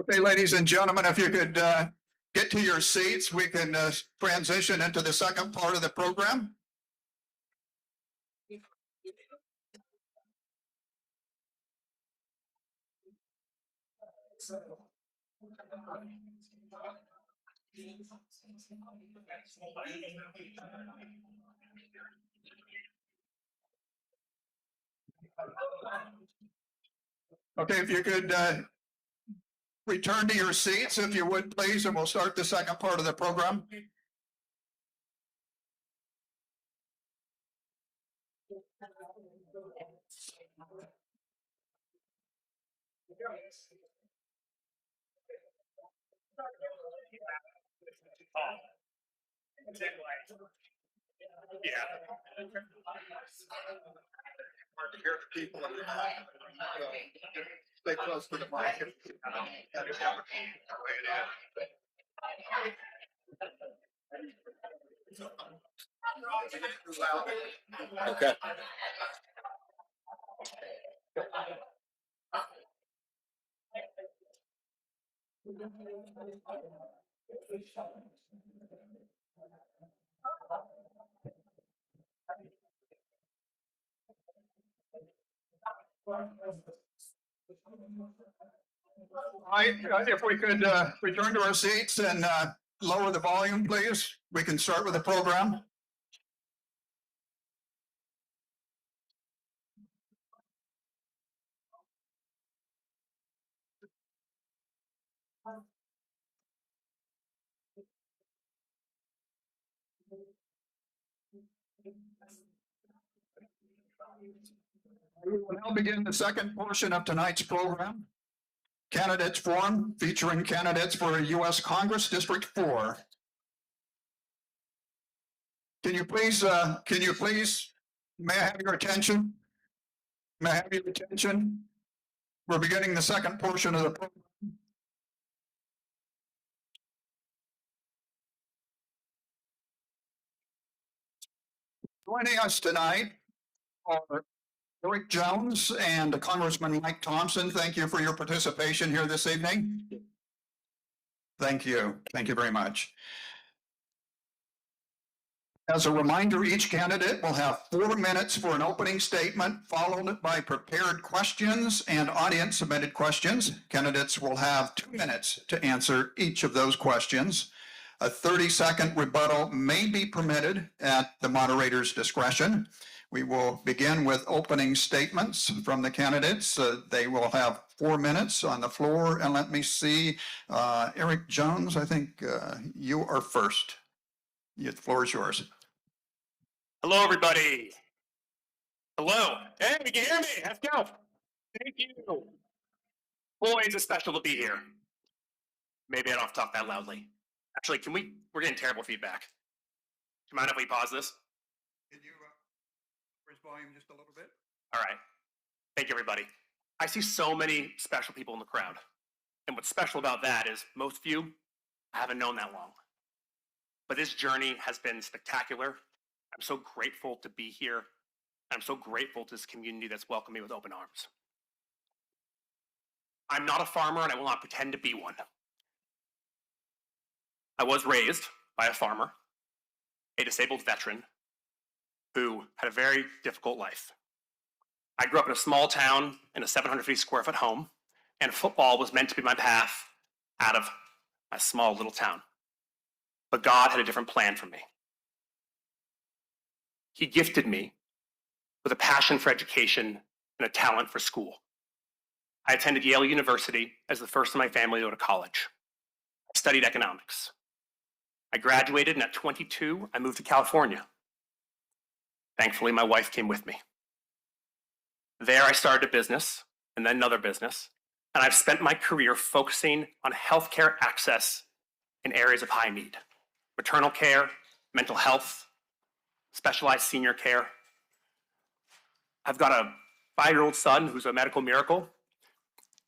Okay, ladies and gentlemen, if you could get to your seats, we can transition into the second part of the program. Okay, if you could return to your seats, if you would, please, and we'll start the second part of the program. Hard to hear the people. Stay close to the mic. Okay. All right, if we could return to our seats and lower the volume, please, we can start with the program. We will now begin the second portion of tonight's program. Candidates Forum, featuring candidates for U.S. Congress District 4. Can you please, may I have your attention? May I have your attention? We're beginning the second portion of the program. Joining us tonight are Eric Jones and Congressman Mike Thompson. Thank you for your participation here this evening. Thank you. Thank you very much. As a reminder, each candidate will have 4 minutes for an opening statement, followed by prepared questions and audience submitted questions. Candidates will have 2 minutes to answer each of those questions. A 30-second rebuttal may be permitted at the moderator's discretion. We will begin with opening statements from the candidates. They will have 4 minutes on the floor. And let me see, Eric Jones, I think you are first. The floor is yours. Hello, everybody. Hello. Hey, you can hear me. Let's go. Thank you. Boy, it's special to be here. Maybe I don't have to talk that loudly. Actually, we're getting terrible feedback. Do you mind if we pause this? Can you raise volume just a little bit? All right. Thank you, everybody. I see so many special people in the crowd. And what's special about that is most of you, I haven't known that long. But this journey has been spectacular. I'm so grateful to be here. I'm so grateful to this community that's welcomed me with open arms. I'm not a farmer and I will not pretend to be one. I was raised by a farmer, a disabled veteran who had a very difficult life. I grew up in a small town in a 750 square foot home, and football was meant to be my path out of my small little town. But God had a different plan for me. He gifted me with a passion for education and a talent for school. I attended Yale University as the first in my family to go to college. I studied economics. I graduated, and at 22, I moved to California. Thankfully, my wife came with me. There, I started a business, and then another business, and I've spent my career focusing on healthcare access in areas of high need: maternal care, mental health, specialized senior care. I've got a 5-year-old son who's a medical miracle,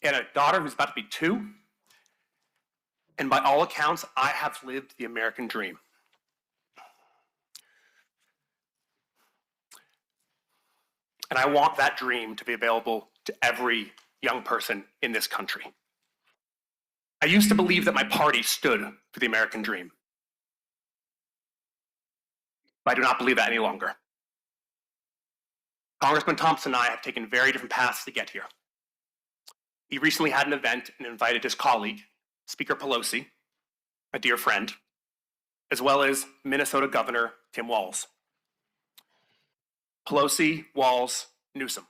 and a daughter who's about to be 2. And by all accounts, I have lived the American dream. And I want that dream to be available to every young person in this country. I used to believe that my party stood for the American dream. But I do not believe that any longer. Congressman Thompson and I have taken very different paths to get here. He recently had an event and invited his colleague, Speaker Pelosi, a dear friend, as well as Minnesota Governor Tim Walz. Pelosi, Walz, Newsom.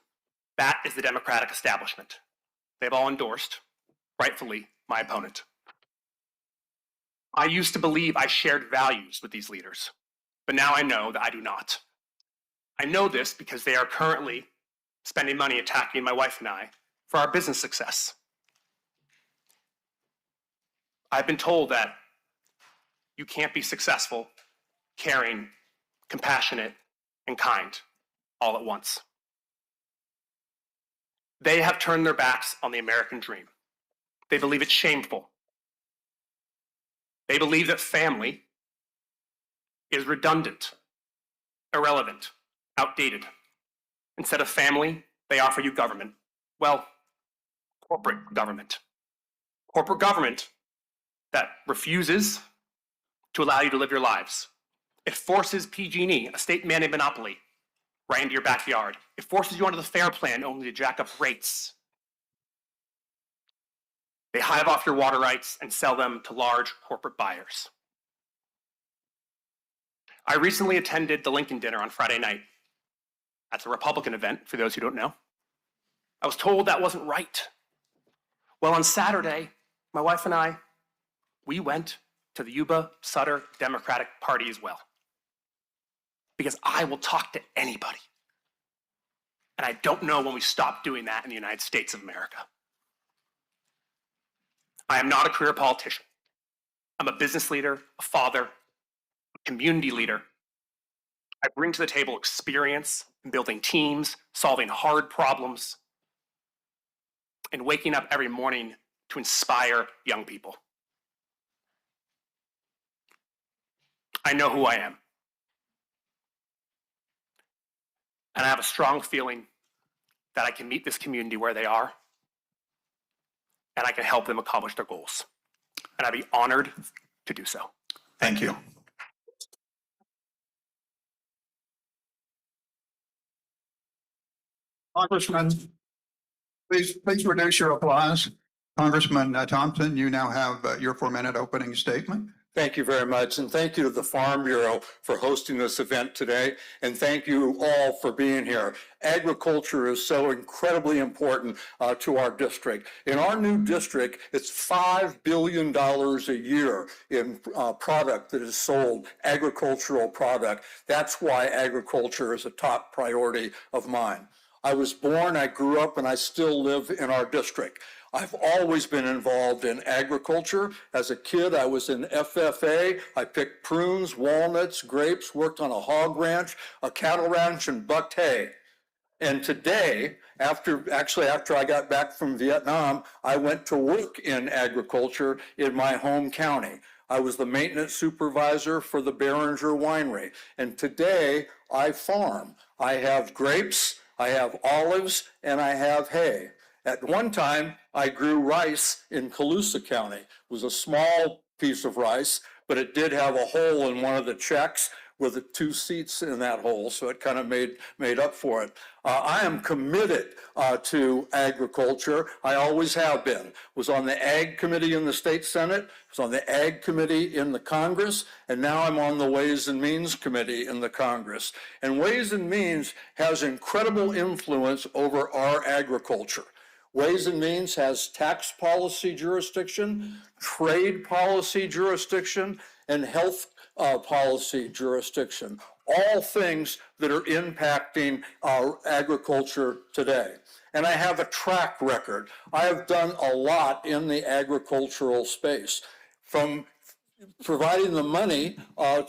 That is the Democratic establishment. They've all endorsed, rightfully, my opponent. I used to believe I shared values with these leaders, but now I know that I do not. I know this because they are currently spending money attacking my wife and I for our business success. I've been told that you can't be successful, caring, compassionate, and kind all at once. They have turned their backs on the American dream. They believe it's shameful. They believe that family is redundant, irrelevant, outdated. Instead of family, they offer you government. Well, corporate government. Corporate government that refuses to allow you to live your lives. It forces PG&E, a state-mandated monopoly, right into your backyard. It forces you onto the FAIR plan only to jack up rates. They hive off your water rights and sell them to large corporate buyers. I recently attended the Lincoln Dinner on Friday night. That's a Republican event, for those who don't know. I was told that wasn't right. Well, on Saturday, my wife and I, we went to the Yuba-Sutter Democratic Party as well. Because I will talk to anybody. And I don't know when we stop doing that in the United States of America. I am not a career politician. I'm a business leader, a father, a community leader. I bring to the table experience in building teams, solving hard problems, and waking up every morning to inspire young people. I know who I am. And I have a strong feeling that I can meet this community where they are, and I can help them accomplish their goals. And I'd be honored to do so. Thank you. Congressman, please reduce your applause. Congressman Thompson, you now have your 4-minute opening statement. Thank you very much, and thank you to the Farm Bureau for hosting this event today, and thank you all for being here. Agriculture is so incredibly important to our district. In our new district, it's $5 billion a year in product that is sold, agricultural product. That's why agriculture is a top priority of mine. I was born, I grew up, and I still live in our district. I've always been involved in agriculture. As a kid, I was in FFA. I picked prunes, walnuts, grapes, worked on a hog ranch, a cattle ranch, and bucked hay. And today, after I got back from Vietnam, I went to work in agriculture in my home county. I was the maintenance supervisor for the Behringer Winery. And today I farm. I have grapes, I have olives, and I have hay. At one time, I grew rice in Colusa County. It was a small piece of rice, but it did have a hole in one of the checks with the 2 seats in that hole, so it kind of made up for it. I am committed to agriculture. I always have been. Was on the Ag Committee in the State Senate, was on the Ag Committee in the Congress, and now I'm on the Ways and Means Committee in the Congress. And Ways and Means has incredible influence over our agriculture. Ways and Means has tax policy jurisdiction, trade policy jurisdiction, and health policy jurisdiction, all things that are impacting our agriculture today. And I have a track record. I have done a lot in the agricultural space, from providing the money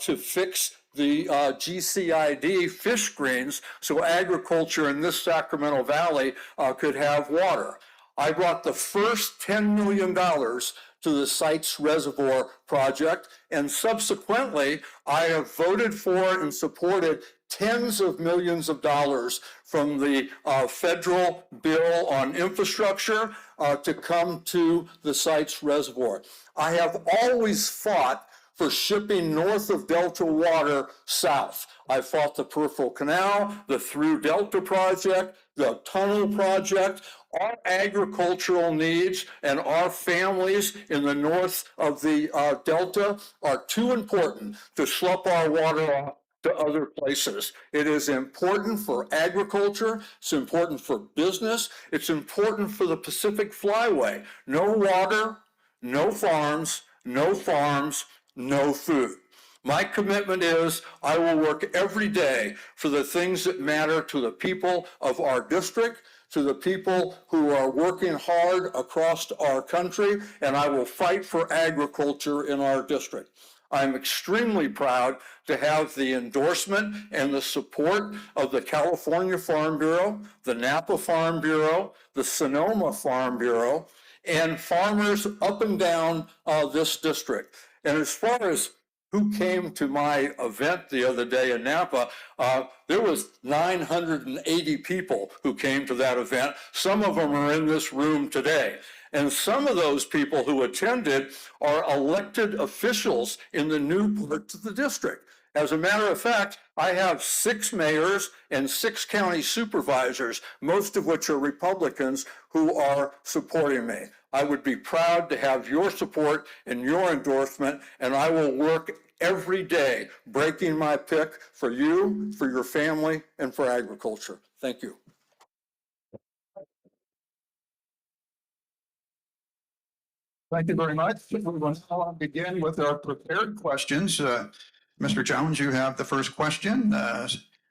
to fix the GCID fish screens so agriculture in this Sacramento Valley could have water. I brought the first $10 million to the Sites Reservoir project, and subsequently I have voted for and supported tens of millions of dollars from the federal bill on infrastructure to come to the Sites Reservoir. I have always fought for shipping north of Delta water south. I fought the Peripheral Canal, the Through Delta project, the tunnel project. Our agricultural needs and our families in the north of the Delta are too important to schlep our water off to other places. It is important for agriculture, it's important for business, it's important for the Pacific Flyway. No water, no farms, no food. My commitment is I will work every day for the things that matter to the people of our district, to the people who are working hard across our country, and I will fight for agriculture in our district. I'm extremely proud to have the endorsement and the support of the California Farm Bureau, the Napa Farm Bureau, the Sonoma Farm Bureau, and farmers up and down this district. And as far as who came to my event the other day in Napa, there was 980 people who came to that event. Some of them are in this room today. And some of those people who attended are elected officials in the new parts of the district. As a matter of fact, I have 6 mayors and 6 county supervisors, most of which are Republicans, who are supporting me. I would be proud to have your support and your endorsement, and I will work every day breaking my pick for you, for your family, and for agriculture. Thank you. Thank you very much. We will now begin with our prepared questions. Mr. Jones, you have the first question.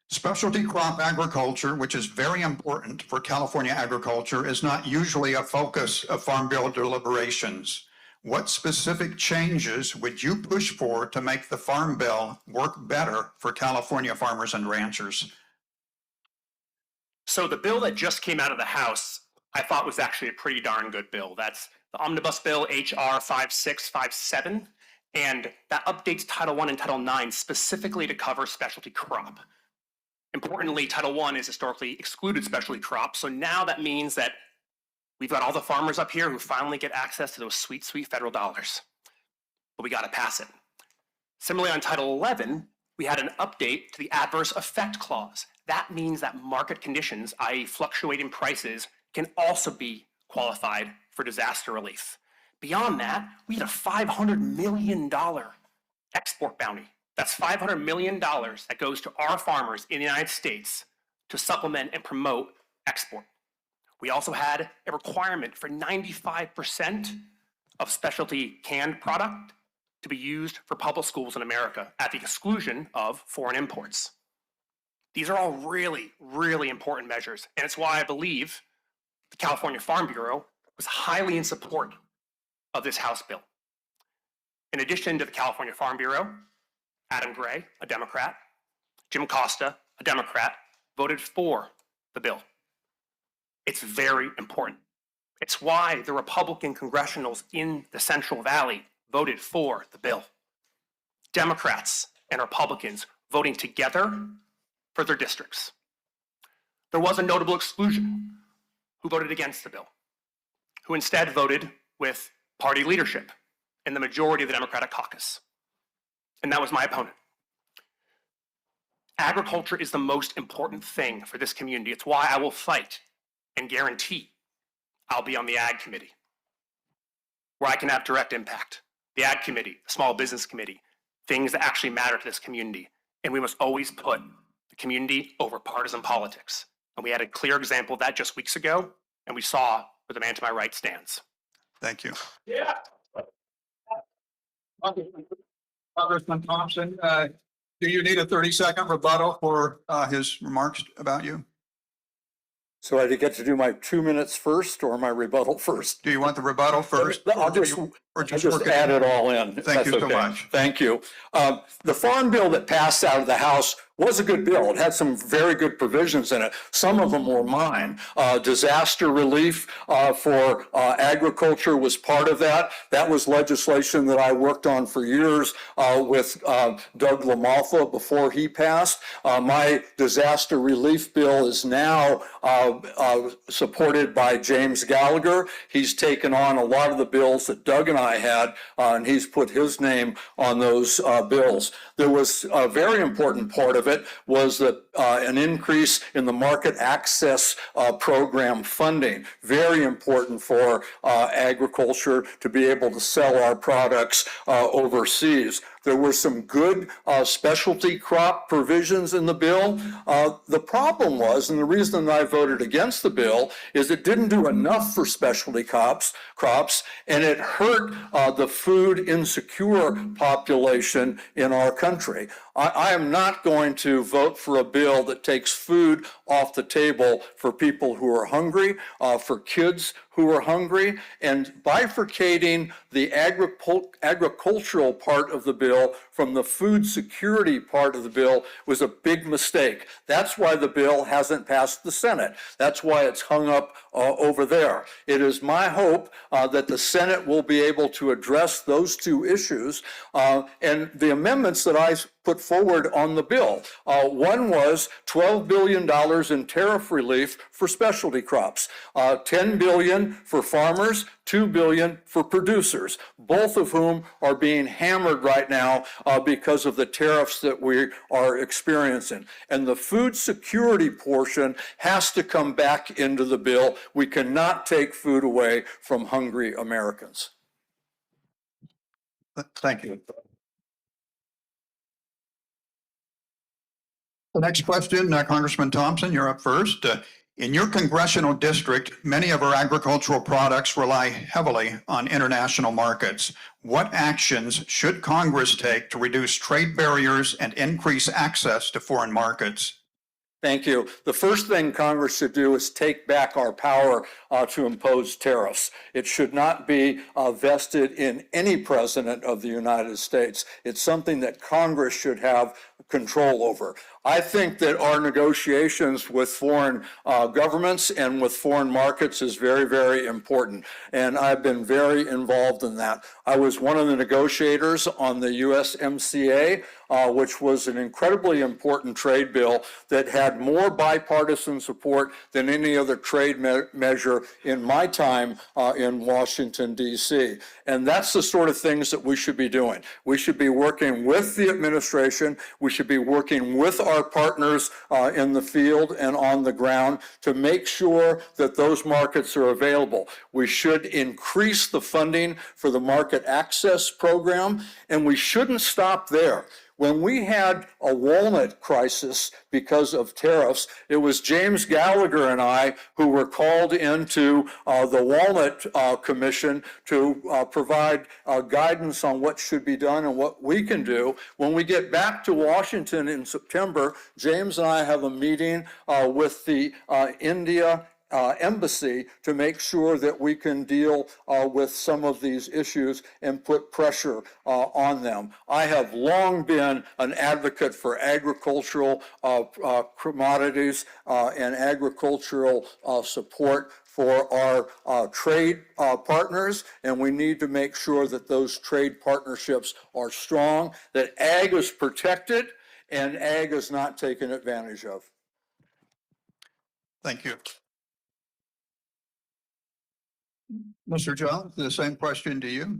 Specialty crop agriculture, which is very important for California agriculture, is not usually a focus of Farm Bill deliberations. What specific changes would you push for to make the Farm Bill work better for California farmers and ranchers? So the bill that just came out of the House, I thought was actually a pretty darn good bill. That's the Omnibus Bill HR 5657, and that updates Title I and Title IX specifically to cover specialty crop. Importantly, Title I is historically excluded specialty crops, so now that means that we've got all the farmers up here who finally get access to those sweet, sweet federal dollars. But we got to pass it. Similarly, on Title XI, we had an update to the adverse effect clause. That means that market conditions, i.e. fluctuating prices, can also be qualified for disaster relief. Beyond that, we had a $500 million export bounty. That's $500 million that goes to our farmers in the United States to supplement and promote export. We also had a requirement for 95% of specialty canned product to be used for public schools in America at the exclusion of foreign imports. These are all really, really important measures, and it's why I believe the California Farm Bureau was highly in support of this House bill. In addition to the California Farm Bureau, Adam Gray, a Democrat, Jim Costa, a Democrat, voted for the bill. It's very important. It's why the Republican congressionals in the Central Valley voted for the bill. Democrats and Republicans voting together for their districts. There was a notable exclusion who voted against the bill, who instead voted with party leadership and the majority of the Democratic caucus. And that was my opponent. Agriculture is the most important thing for this community. It's why I will fight and guarantee I'll be on the Ag Committee, where I can have direct impact. The Ag Committee, the Small Business Committee, things that actually matter to this community. And we must always put the community over partisan politics. And we had a clear example of that just weeks ago, and we saw where the man to my right stands. Thank you. Yeah. Congressman Thompson, do you need a 30-second rebuttal for his remarks about you? So I get to do my 2 minutes first or my rebuttal first? Do you want the rebuttal first? I'll just Or just work add it all in. if Thank that's you so okay. much. Thank you. The farm bill that passed out of the House was a good bill. It had some very good provisions in it. Some of them were mine. Disaster relief for agriculture was part of that. That was legislation that I worked on for years with Doug LaMalfa before he passed. My disaster relief bill is now supported by James Gallagher. He's taken on a lot of the bills that Doug and I had, and he's put his name on those bills. There was a very important part of it was that an increase in the market access program funding. Very important for agriculture to be able to sell our products overseas. There were some good specialty crop provisions in the bill. The problem was, and the reason that I voted against the bill, is it didn't do enough for specialty crops, and it hurt the food insecure population in our country. I am not going to vote for a bill that takes food off the table for people who are hungry, for kids who are hungry, and bifurcating the agricultural part of the bill from the food security part of the bill was a big mistake. That's why the bill hasn't passed the Senate. That's why it's hung up over there. It is my hope that the Senate will be able to address those two issues, and the amendments that I put forward on the bill. One was $12 billion in tariff relief for specialty crops, $10 billion for farmers, $2 billion for producers, both of whom are being hammered right now because of the tariffs that we are experiencing. And the food security portion has to come back into the bill. We cannot take food away from hungry Americans. Thank you. The next question, Congressman Thompson, you're up first. In your congressional district, many of our agricultural products rely heavily on international markets. What actions should Congress take to reduce trade barriers and increase access to foreign markets? Thank you. The first thing Congress should do is take back our power to impose tariffs. It should not be vested in any president of the United States. It's something that Congress should have control over. I think that our negotiations with foreign governments and with foreign markets is very, very important. And I've been very involved in that. I was one of the negotiators on the USMCA, which was an incredibly important trade bill that had more bipartisan support than any other trade measure in my time in Washington, D.C. And that's the sort of things that we should be doing. We should be working with the administration. We should be working with our partners in the field and on the ground to make sure that those markets are available. We should increase the funding for the market access program, and we shouldn't stop there. When we had a walnut crisis because of tariffs, it was James Gallagher and I who were called into the Walnut Commission to provide guidance on what should be done and what we can do. When we get back to Washington in September, James and I have a meeting with the India embassy to make sure that we can deal with some of these issues and put pressure on them. I have long been an advocate for agricultural commodities and agricultural support for our trade partners, and we need to make sure that those trade partnerships are strong, that ag is protected and ag is not taken advantage of. Thank you. Mr. Jones, the same question to you.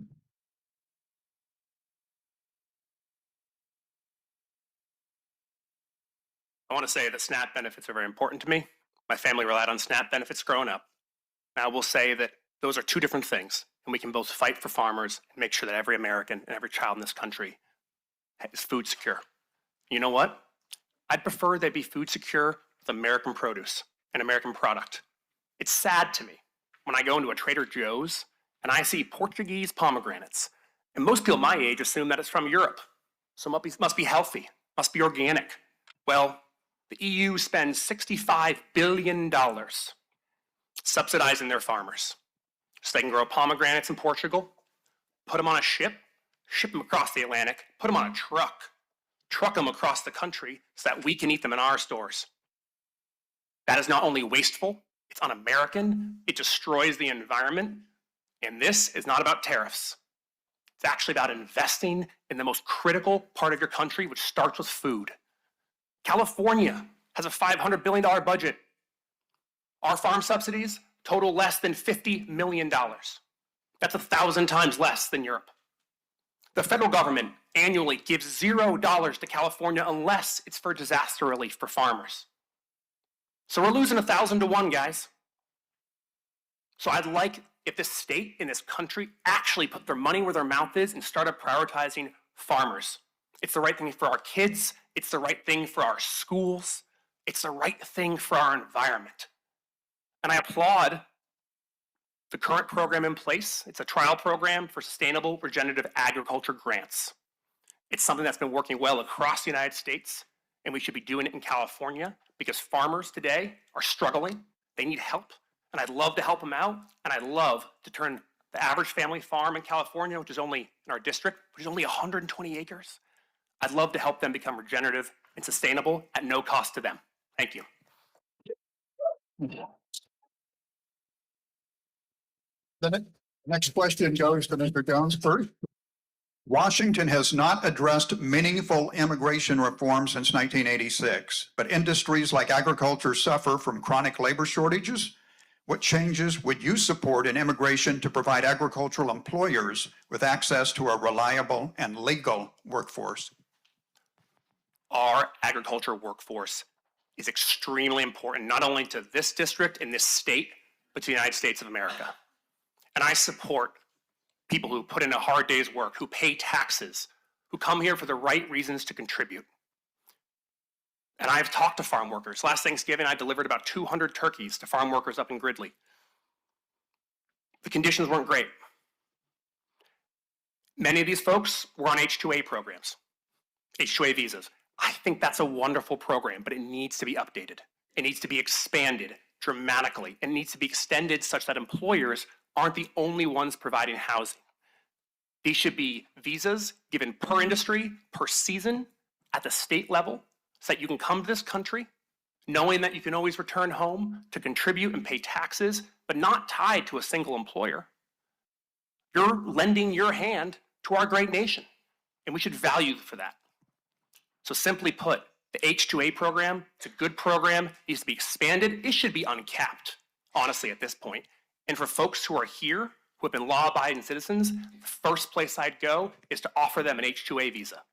I want to say that SNAP benefits are very important to me. My family relied on SNAP benefits growing up. And I will say that those are two different things, and we can both fight for farmers and make sure that every American and every child in this country is food secure. You know what? I'd prefer they be food secure with American produce and American product. It's sad to me when I go into a Trader Joe's and I see Portuguese pomegranates, and most people my age assume that it's from Europe, so it must be healthy, must be organic. Well, the EU spends $65 billion subsidizing their farmers so they can grow pomegranates in Portugal, put them on a ship them across the Atlantic, put them on a truck them across the country so that we can eat them in our stores. That is not only wasteful, it's un-American, it destroys the environment, and this is not about tariffs. It's actually about investing in the most critical part of your country, which starts with food. California has a $500 billion budget. Our farm subsidies total less than $50 million. That's 1,000 times less than Europe. The federal government annually gives $0 to California unless it's for disaster relief for farmers. So we're losing 1,000 to 1, guys. So I'd like if this state and this country actually put their money where their mouth is and started prioritizing farmers. It's the right thing for our kids. It's the right thing for our schools. It's the right thing for our environment. And I applaud the current program in place. It's a trial program for sustainable regenerative agriculture grants. It's something that's been working well across the United States, and we should be doing it in California because farmers today are struggling. They need help, and I'd love to help them out, and I'd love to turn the average family farm in California, which is only in our district, which is only 120 acres, I'd love to help them become regenerative and sustainable at no cost to them. Thank you. The next question goes to Mr. Jones first. Washington has not addressed meaningful immigration reform since 1986, but industries like agriculture suffer from chronic labor shortages. What changes would you support in immigration to provide agricultural employers with access to a reliable and legal workforce? Our agriculture workforce is extremely important, not only to this district and this state, but to the United States of America. And I support people who put in a hard day's work, who pay taxes, who come here for the right reasons to contribute. And I've talked to farm workers. Last Thanksgiving, I delivered about 200 turkeys to farm workers up in Gridley. The conditions weren't great. Many of these folks were on H-2A programs, H-2A visas. I think that's a wonderful program, but it needs to be updated. It needs to be expanded dramatically. It needs to be extended such that employers aren't the only ones providing housing. These should be visas given per industry, per season, at the state level, so that you can come to this country knowing that you can always return home to contribute and pay taxes, but not tied to a single employer. You're lending your hand to our great nation, and we should value you for that. So simply put, the H-2A program, it's a good program, needs to be expanded. It should be uncapped, honestly, at this point. And for folks who are here, who have been law-abiding citizens, the first place I'd go is to offer them an H-2A visa.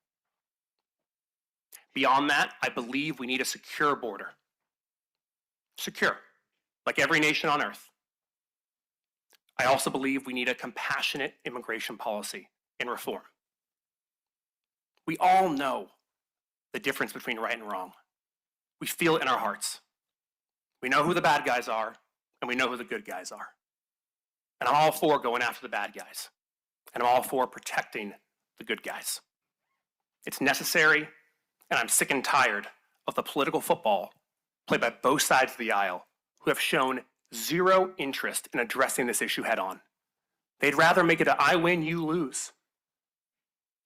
Beyond that, I believe we need a secure border. Secure, like every nation on earth. I also believe we need a compassionate immigration policy and reform. We all know the difference between right and wrong. We feel it in our hearts. We know who the bad guys are, and we know who the good guys are. And I'm all for going after the bad guys. And I'm all for protecting the good guys. It's necessary, and I'm sick and tired of the political football played by both sides of the aisle who have shown zero interest in addressing this issue head on. They'd rather make it a I win, you lose.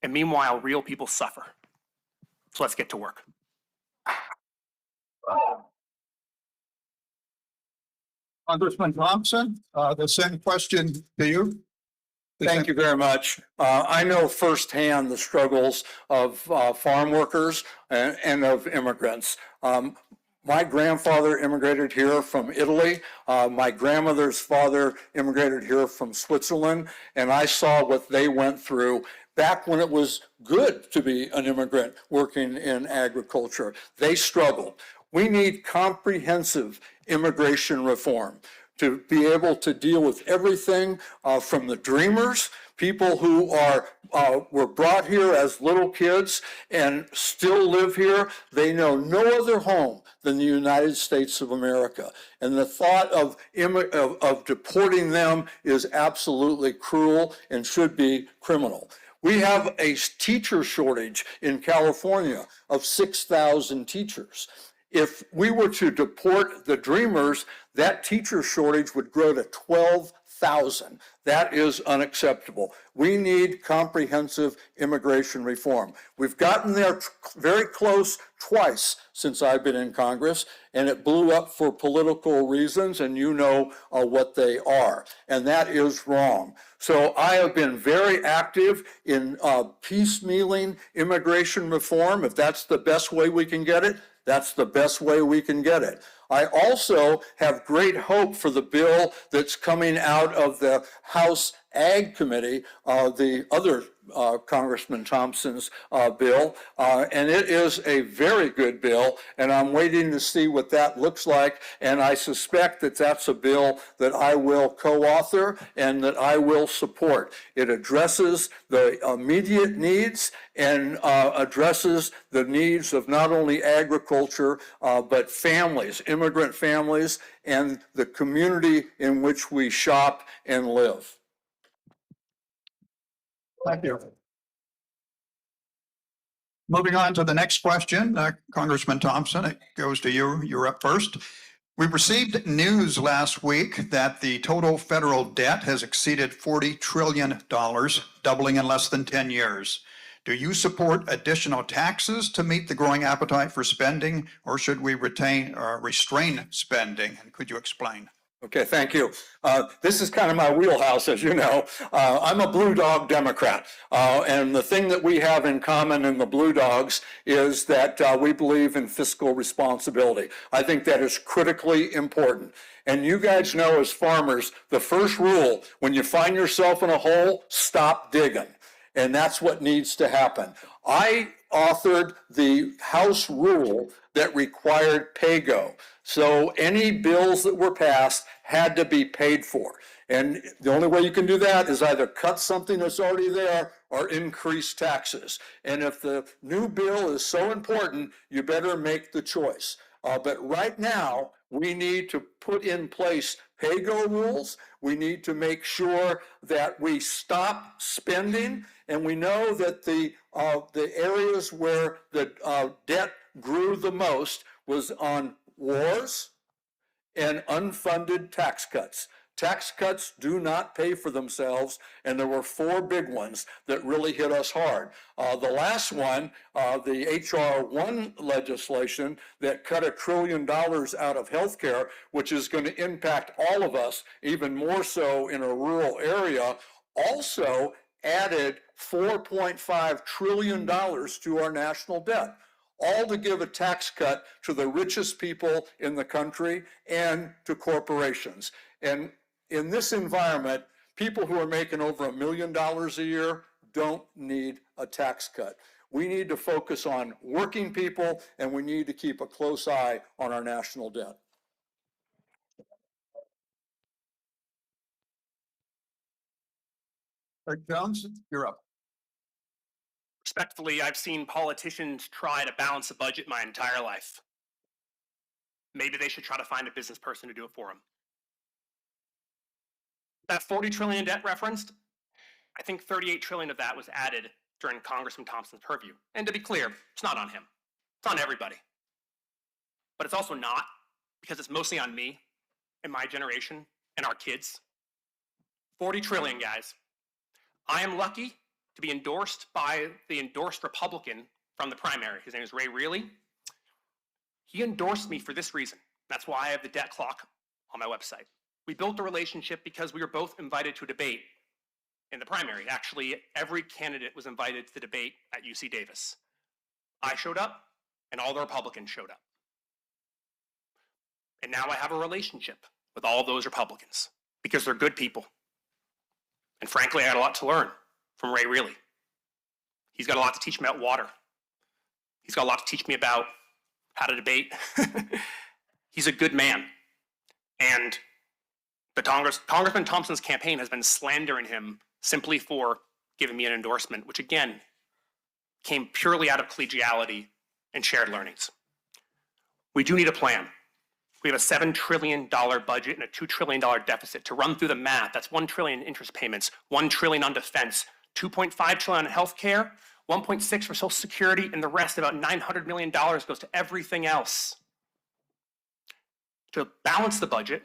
And meanwhile, real people suffer. So let's get to work. Congressman Thompson, the same question to you. Thank you very much. I know firsthand the struggles of farm workers and of immigrants. My grandfather immigrated here from Italy. My grandmother's father immigrated here from Switzerland, and I saw what they went through back when it was good to be an immigrant working in agriculture. They struggled. We need comprehensive immigration reform to be able to deal with everything from the dreamers, people who were brought here as little kids and still live here. They know no other home than the United States of America. And the thought of deporting them is absolutely cruel and should be criminal. We have a teacher shortage in California of 6,000 teachers. If we were to deport the dreamers, that teacher shortage would grow to 12,000. That is unacceptable. We need comprehensive immigration reform. We've gotten there very close twice since I've been in Congress, and it blew up for political reasons, and you know what they are, and that is wrong. So I have been very active in piecemealing immigration reform. If that's the best way we can get it, that's the best way we can get it. I also have great hope for the bill that's coming out of the House Ag Committee, the other Congressman Thompson's bill, and it is a very good bill, and I'm waiting to see what that looks like, and I suspect that that's a bill that I will co-author and that I will support. It addresses the immediate needs and addresses the needs of not only agriculture, but families, immigrant families, and the community in which we shop and live. Thank you. Moving on to the next question, Congressman Thompson, it goes to you. You're up first. We received news last week that the total federal debt has exceeded $40 trillion, doubling in less than 10 years. Do you support additional taxes to meet the growing appetite for spending, or should we restrain spending? And could you explain? Okay, thank you. This is kind of my wheelhouse, as you know. I'm a Blue Dog Democrat, and the thing that we have in common in the Blue Dogs is that we believe in fiscal responsibility. I think that is critically important. And you guys know as farmers, the first rule, when you find yourself in a hole, stop digging. And that's what needs to happen. I authored the House rule that required pay-go. So any bills that were passed had to be paid for. And the only way you can do that is either cut something that's already there or increase taxes. And if the new bill is so important, you better make the choice. But right now, we need to put in place pay-go rules. We need to make sure that we stop spending. And we know that the areas where the debt grew the most was on wars and unfunded tax cuts. Tax cuts do not pay for themselves, and there were 4 big ones that really hit us hard. The last one, the H.R. 1 legislation that cut $1 trillion out of healthcare, which is going to impact all of us, even more so in a rural area, also added $4.5 trillion to our national debt, all to give a tax cut to the richest people in the country and to corporations. And in this environment, people who are making over $1 million a year don't need a tax cut. We need to focus on working people, and we need to keep a close eye on our national debt. Rick Jones, you're up. Respectfully, I've seen politicians try to balance a budget my entire life. Maybe they should try to find a business person to do it for them. That 40 trillion debt referenced, I think 38 trillion of that was added during Congressman Thompson's purview. And to be clear, it's not on him. It's on everybody. But it's also not, because it's mostly on me and my generation and our kids. 40 trillion, guys. I am lucky to be endorsed by the endorsed Republican from the primary. His name is Ray Reilly. He endorsed me for this reason. That's why I have the debt clock on my website. We built a relationship because we were both invited to a debate in the primary. Actually, every candidate was invited to the debate at UC Davis. I showed up, and all the Republicans showed up. And now I have a relationship with all those Republicans because they're good people. And frankly, I had a lot to learn from Ray Reilly. He's got a lot to teach me about water. He's got a lot to teach me about how to debate. He's a good man. And the Congressman Thompson's campaign has been slandering him simply for giving me an endorsement, which again, came purely out of collegiality and shared learnings. We do need a plan. We have a $7 trillion budget and a $2 trillion deficit. To run through the math, that's $1 trillion in interest payments, $1 trillion on defense, $2.5 trillion on healthcare, 1.6 for Social Security, and the rest, about $900 million, goes to everything else. To balance the budget,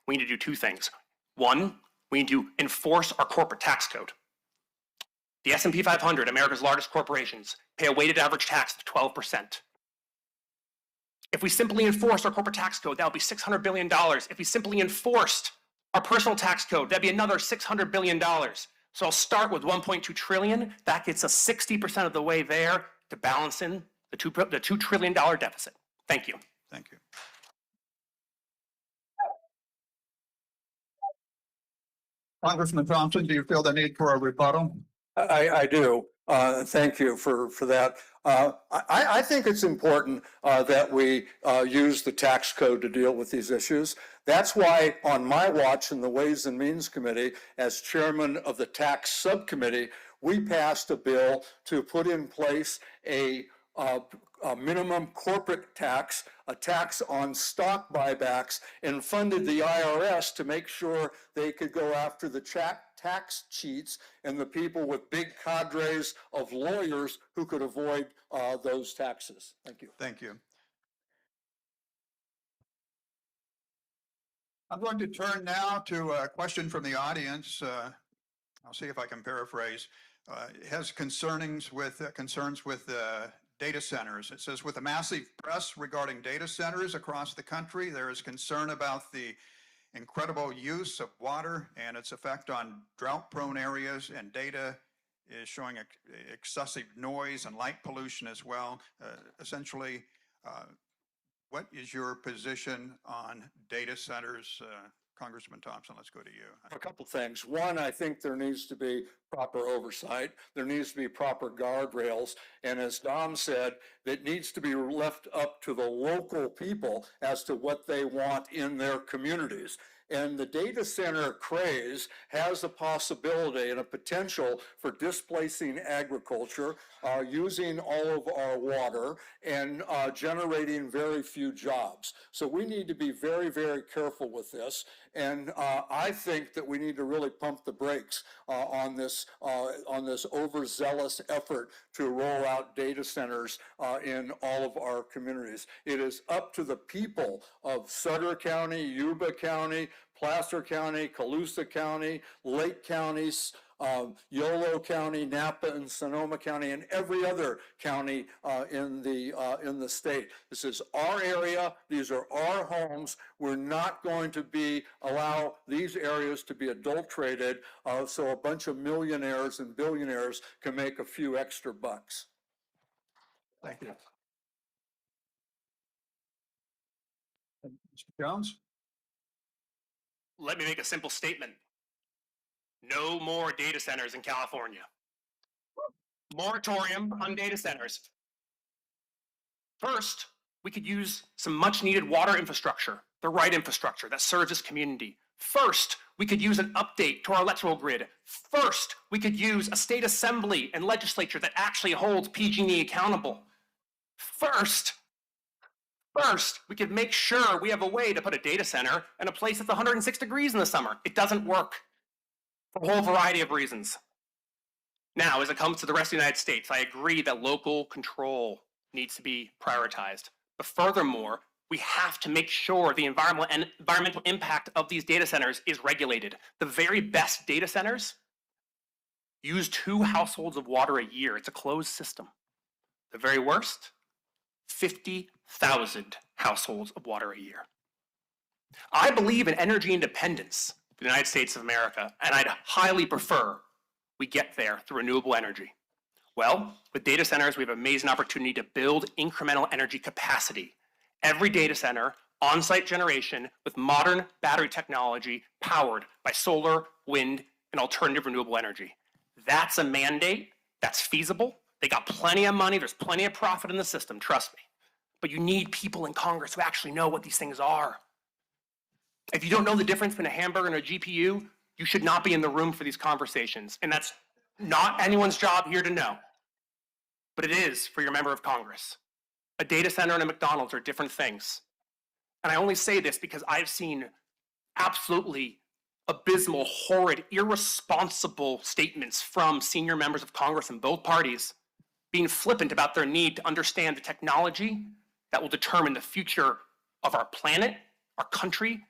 we need to do two things. One, we need to enforce our corporate tax code. The S&P 500, America's largest corporations, pay a weighted average tax of 12%. If we simply enforced our corporate tax code, that would be $600 billion. If we simply enforced our personal tax code, that'd be another $600 billion. So I'll start with 1.2 trillion. That gets us 60% of the way there to balance in the $2 trillion deficit. Thank you. Thank you. Congressman Thompson, do you feel the need for a rebuttal? I do. Thank you for that. I think it's important that we use the tax code to deal with these issues. That's why on my watch in the Ways and Means Committee, as chairman of the tax subcommittee, we passed a bill to put in place a minimum corporate tax, a tax on stock buybacks, and funded the IRS to make sure they could go after the tax cheats and the people with big cadres of lawyers who could avoid those taxes. Thank you. Thank you. I'm going to turn now to a question from the audience. I'll see if I can paraphrase. It has concerns with data centers. It says, with the massive press regarding data centers across the country, there is concern about the incredible use of water and its effect on drought-prone areas, and data is showing excessive noise and light pollution as well. Essentially, what is your position on data centers? Congressman Thompson, let's go to you. A couple things. One, I think there needs to be proper oversight. There needs to be proper guardrails. And as Dom said, it needs to be left up to the local people as to what they want in their communities. And the data center craze has a possibility and a potential for displacing agriculture, using all of our water, and generating very few jobs. So we need to be very, very careful with this. And I think that we need to really pump the brakes on this overzealous effort to roll out data centers in all of our communities. It is up to the people of Sutter County, Yuba County, Placer County, Colusa County, Lake counties, Yolo County, Napa, and Sonoma County, and every other county in the state. This is our area. These are our homes. We're not going to allow these areas to be adulterated so a bunch of millionaires and billionaires can make a few extra bucks. Thank you. Mr. Jones? Let me make a simple statement. No more data centers in California. Moratorium on data centers. First, we could use some much needed water infrastructure, the right infrastructure that serves this community. First, we could use an update to our electrical grid. First, we could use a state assembly and legislature that actually holds PG&E accountable. First, we could make sure we have a way to put a data center in a place that's 106 degrees in the summer. It doesn't work for a whole variety of reasons. Now, as it comes to the rest of the United States, I agree that local control needs to be prioritized. But furthermore, we have to make sure the environmental impact of these data centers is regulated. The very best data centers use 2 households of water a year. It's a closed system. The very worst, 50,000 households of water a year. I believe in energy independence for the United States of America, and I'd highly prefer we get there through renewable energy. Well, with data centers, we have an amazing opportunity to build incremental energy capacity. Every data center, on-site generation with modern battery technology powered by solar, wind, and alternative renewable energy. That's a mandate. That's feasible. They got plenty of money. There's plenty of profit in the system, trust me. But you need people in Congress who actually know what these things are. If you don't know the difference between a hamburger and a GPU, you should not be in the room for these conversations. And that's not anyone's job here to know. But it is for your member of Congress. A data center and a McDonald's are different things. And I only say this because I've seen absolutely abysmal, horrid, irresponsible statements from senior members of Congress in both parties being flippant about their need to understand the technology that will determine the future of our planet, our country,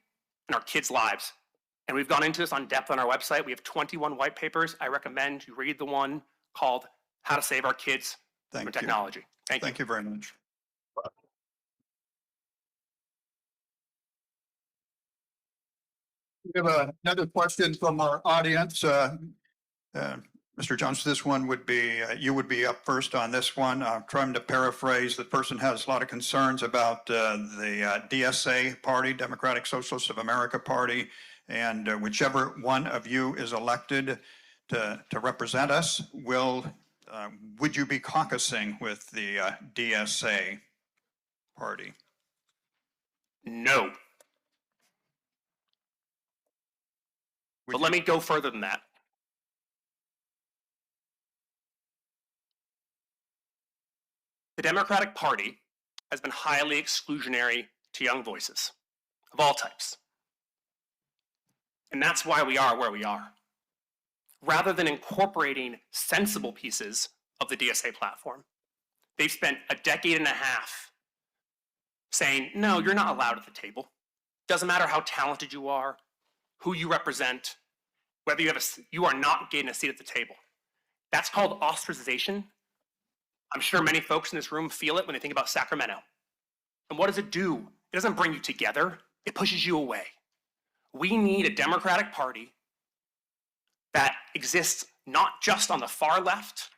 and our kids' lives. And we've gone into this on depth on our website. We have 21 white papers. I recommend you read the one called How to Save Our Kids from Technology. Thank you. Thank you very much. We have another question from our audience. Mr. Johnson, this one would be, you would be up first on this one. Trying to paraphrase, the person has a lot of concerns about the DSA party, Democratic Socialists of America party, and whichever one of you is elected to represent us, would you be caucusing with the DSA party? No. But let me go further than that. The Democratic Party has been highly exclusionary to young voices of all types. And that's why we are where we are. Rather than incorporating sensible pieces of the DSA platform, they've spent a decade and a half saying, no, you're not allowed at the table. Doesn't matter how talented you are, who you represent, whether you are not getting a seat at the table. That's called ostracization. I'm sure many folks in this room feel it when they think about Sacramento. And what does it do? It doesn't bring you together. It pushes you away. We need a Democratic Party that exists not just on the far left,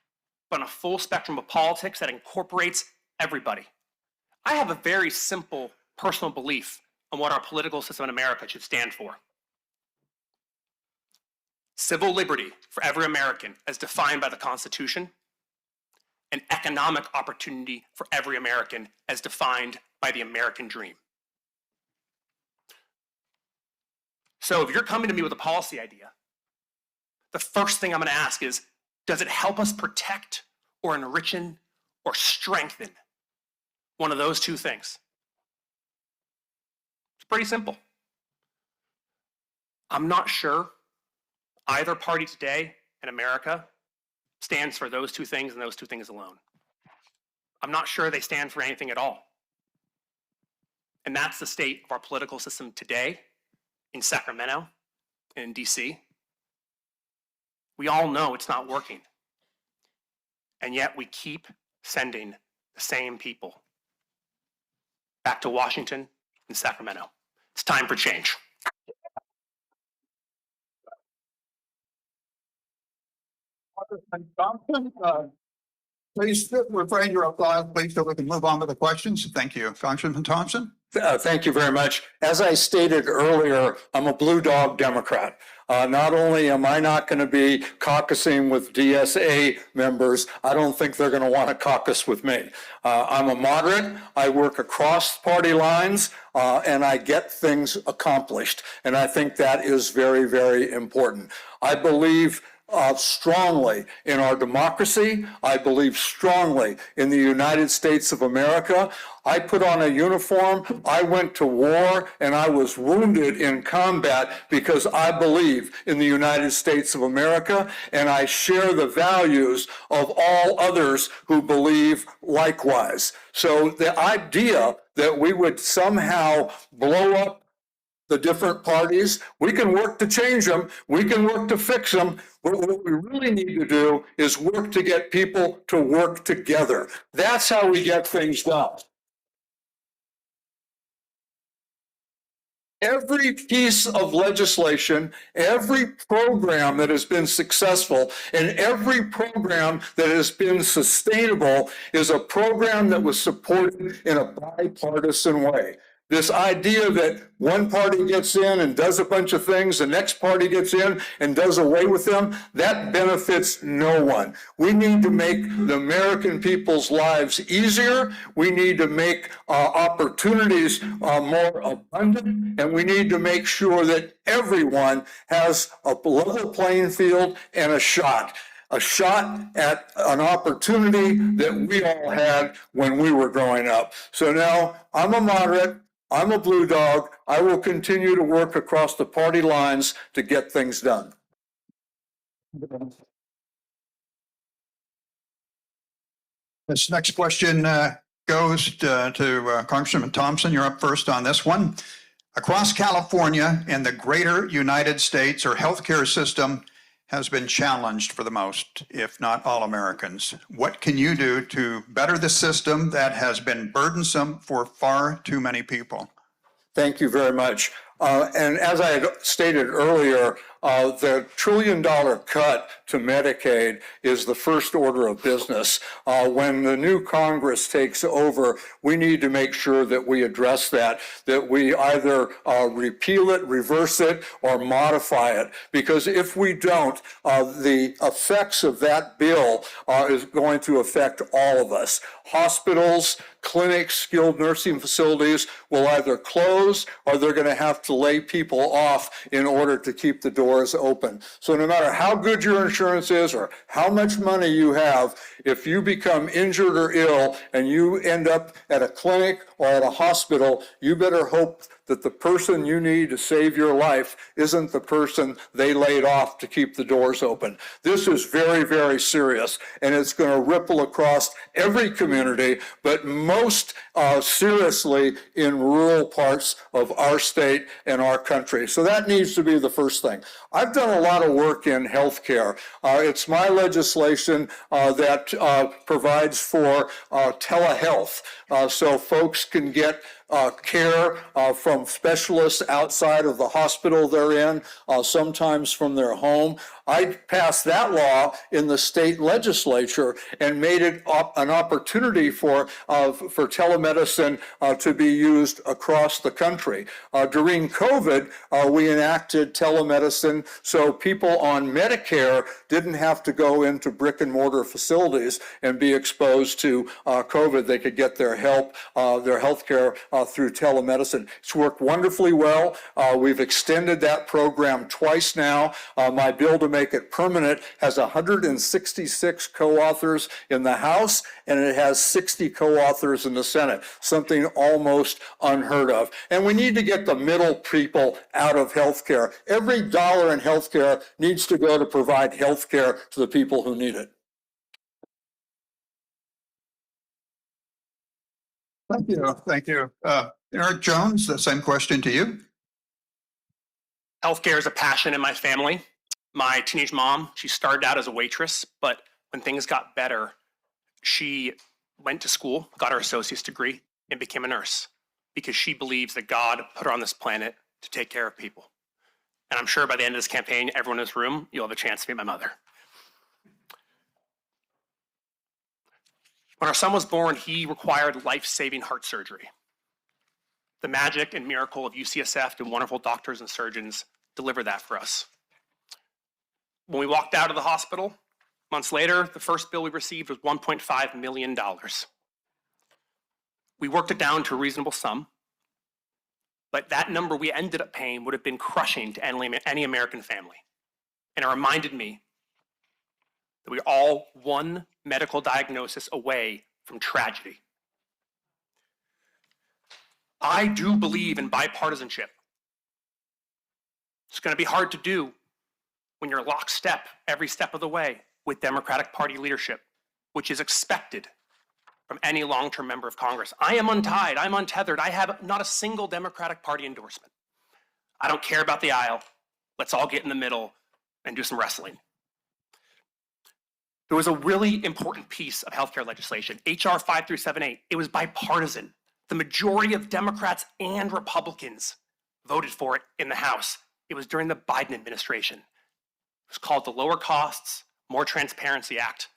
but on a full spectrum of politics that incorporates everybody. I have a very simple personal belief on what our political system in America should stand for. Civil liberty for every American as defined by the Constitution, and economic opportunity for every American as defined by the American dream. So if you're coming to me with a policy idea, the first thing I'm going to ask is, does it help us protect or enrich or strengthen one of those two things? It's pretty simple. I'm not sure either party today in America stands for those two things and those two things alone. I'm not sure they stand for anything at all. And that's the state of our political system today in Sacramento and in DC. We all know it's not working. And yet we keep sending the same people back to Washington and Sacramento. It's time for change. Thompson, please refrain your applause, please, so we can move on to the questions. Thank you. Congressman Thompson. Thank you very much. As I stated earlier, I'm a blue dog Democrat. Not only am I not going to be caucusing with DSA members, I don't think they're going to want to caucus with me. I'm a moderate. I work across party lines, and I get things accomplished. And I think that is very, very important. I believe strongly in our democracy. I believe strongly in the United States of America. I put on a uniform, I went to war, and I was wounded in combat because I believe in the United States of America, and I share the values of all others who believe likewise. So the idea that we would somehow blow up the different parties, we can work to change them, we can work to fix them. What we really need to do is work to get people to work together. That's how we get things done. Every piece of legislation, every program that has been successful, and every program that has been sustainable is a program that was supported in a bipartisan way. This idea that one party gets in and does a bunch of things, the next party gets in and does away with them, that benefits no one. We need to make the American people's lives easier. We need to make opportunities more abundant, and we need to make sure that everyone has a level playing field and a shot at an opportunity that we all had when we were growing up. So now I'm a moderate. I'm a blue dog. I will continue to work across the party lines to get things done. This next question goes to Congressman Thompson. You're up first on this one. Across California and the greater United States, our healthcare system has been challenged for the most, if not all Americans. What can you do to better the system that has been burdensome for far too many people? Thank you very much. And as I had stated earlier, the $1 trillion cut to Medicaid is the first order of business. When the new Congress takes over, we need to make sure that we address that we either repeal it, reverse it, or modify it. Because if we don't, the effects of that bill is going to affect all of us. Hospitals, clinics, skilled nursing facilities will either close or they're going to have to lay people off in order to keep the doors open. So no matter how good your insurance is or how much money you have, if you become injured or ill and you end up at a clinic or at a hospital, you better hope that the person you need to save your life isn't the person they laid off to keep the doors open. This is very, very serious, and it's going to ripple across every community, but most seriously in rural parts of our state and our country. So that needs to be the first thing. I've done a lot of work in healthcare. It's my legislation that provides for telehealth, so folks can get care from specialists outside of the hospital they're in, sometimes from their home. I passed that law in the state legislature and made it an opportunity for telemedicine to be used across the country. During COVID, we enacted telemedicine so people on Medicare didn't have to go into brick and mortar facilities and be exposed to COVID. They could get their health care through telemedicine. It's worked wonderfully well. We've extended that program twice now. My bill to make it permanent has 166 co-authors in the House, and it has 60 co-authors in the Senate, something almost unheard of. And we need to get the middle people out of healthcare. Every dollar in healthcare needs to go to provide healthcare to the people who need it. Thank you. Thank you. Eric Jones, the same question to you. Healthcare is a passion in my family. My teenage mom, she started out as a waitress, but when things got better, she went to school, got her associate's degree, and became a nurse because she believes that God put her on this planet to take care of people. And I'm sure by the end of this campaign, everyone in this room, you'll have a chance to meet my mother. When our son was born, he required life-saving heart surgery. The magic and miracle of UCSF and wonderful doctors and surgeons delivered that for us. When we walked out of the hospital, months later, the first bill we received was $1.5 million. We worked it down to a reasonable sum, but that number we ended up paying would have been crushing to any American family. And it reminded me that we're all one medical diagnosis away from tragedy. I do believe in bipartisanship. It's going to be hard to do when you're lockstep every step of the way with Democratic Party leadership, which is expected from any long-term member of Congress. I am untied, I'm untethered. I have not a single Democratic Party endorsement. I don't care about the aisle. Let's all get in the middle and do some wrestling. There was a really important piece of healthcare legislation, HR 5378. It was bipartisan. The majority of Democrats and Republicans voted for it in the House. It was during the Biden administration. It was called the Lower Costs, More Transparency Act.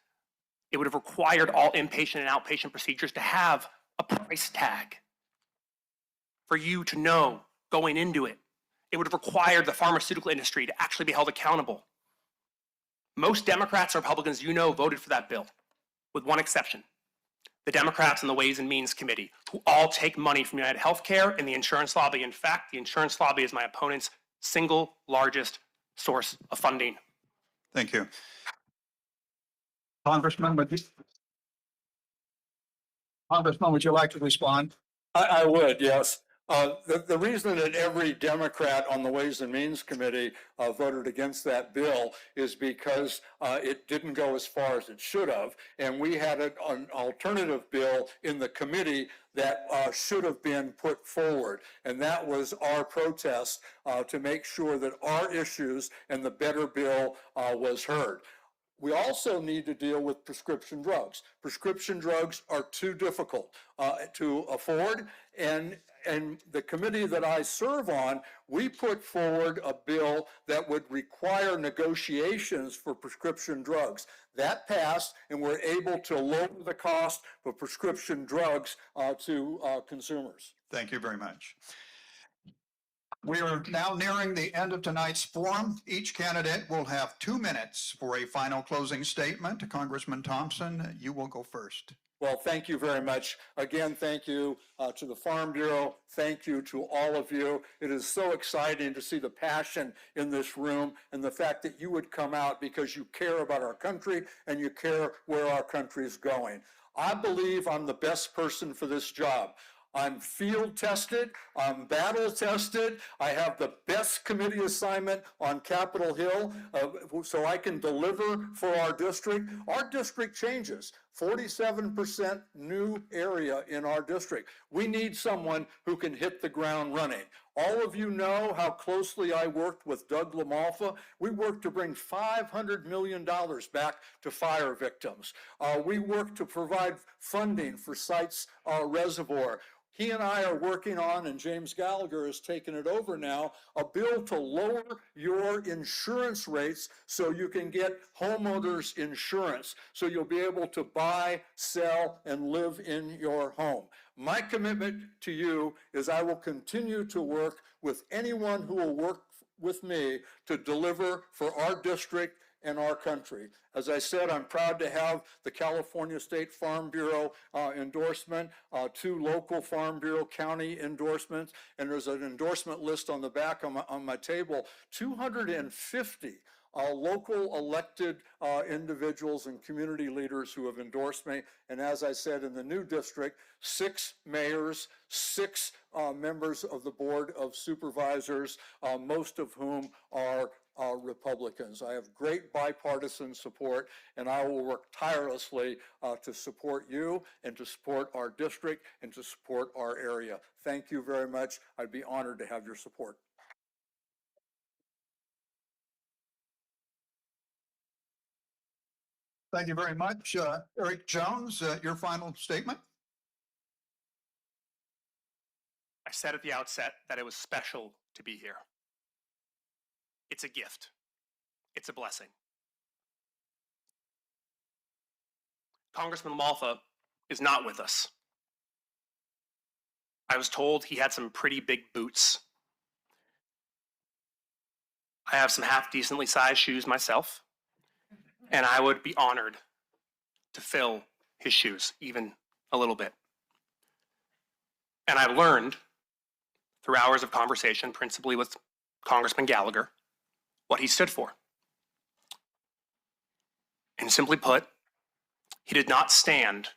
It would have required all inpatient and outpatient procedures to have a price tag for you to know going into it. It would have required the pharmaceutical industry to actually be held accountable. Most Democrats and Republicans you know voted for that bill, with one exception. The Democrats on the Ways and Means Committee, who all take money from United Healthcare and the insurance lobby. In fact, the insurance lobby is my opponent's single largest source of funding. Thank you. Congressman, would you like to respond? I would, yes. The reason that every Democrat on the Ways and Means Committee voted against that bill is because it didn't go as far as it should have. And we had an alternative bill in the committee that should have been put forward. And that was our protest to make sure that our issues and the better bill was heard. We also need to deal with prescription drugs. Prescription drugs are too difficult to afford, and the committee that I serve on, we put forward a bill that would require negotiations for prescription drugs. That passed, and we're able to lower the cost of prescription drugs to consumers. Thank you very much. We are now nearing the end of tonight's forum. Each candidate will have 2 minutes for a final closing statement. Congressman Thompson, you will go first. Well, thank you very much. Again, thank you to the Farm Bureau. Thank you to all of you. It is so exciting to see the passion in this room and the fact that you would come out because you care about our country and you care where our country is going. I believe I'm the best person for this job. I'm field tested, I'm battle tested, I have the best committee assignment on Capitol Hill, so I can deliver for our district. Our district changes, 47% new area in our district. We need someone who can hit the ground running. All of you know how closely I worked with Doug LaMalfa. We worked to bring $500 million back to fire victims. We worked to provide funding for Sites Reservoir. He and I are working on, and James Gallagher has taken it over now, a bill to lower your insurance rates so you can get homeowners insurance, so you'll be able to buy, sell, and live in your home. My commitment to you is I will continue to work with anyone who will work with me to deliver for our district and our country. As I said, I'm proud to have the California State Farm Bureau endorsement, 2 local Farm Bureau county endorsements, and there's an endorsement list on the back on my table, 250 local elected individuals and community leaders who have endorsed me. And as I said, in the new district, 6 mayors, 6 members of the Board of Supervisors, most of whom are Republicans. I have great bipartisan support, and I will work tirelessly to support you and to support our district and to support our area. Thank you very much. I'd be honored to have your support. Thank you very much. Eric Jones, your final statement. I said at the outset that it was special to be here. It's a gift. It's a blessing. Congressman LaMalfa is not with us. I was told he had some pretty big boots. I have some half decently sized shoes myself, and I would be honored to fill his shoes even a little bit. And I've learned through hours of conversation, principally with Congressman Gallagher, what he stood for. And simply put, he did not stand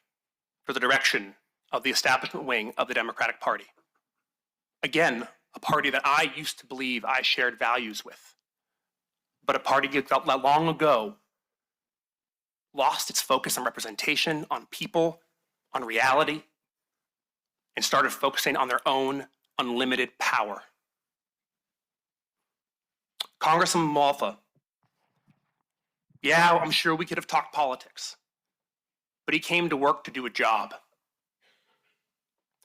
for the direction of the establishment wing of the Democratic Party. Again, a party that I used to believe I shared values with, but a party that long ago lost its focus on representation, on people, on reality, and started focusing on their own unlimited power. Congressman LaMalfa, yeah, I'm sure we could have talked politics, but he came to work to do a job.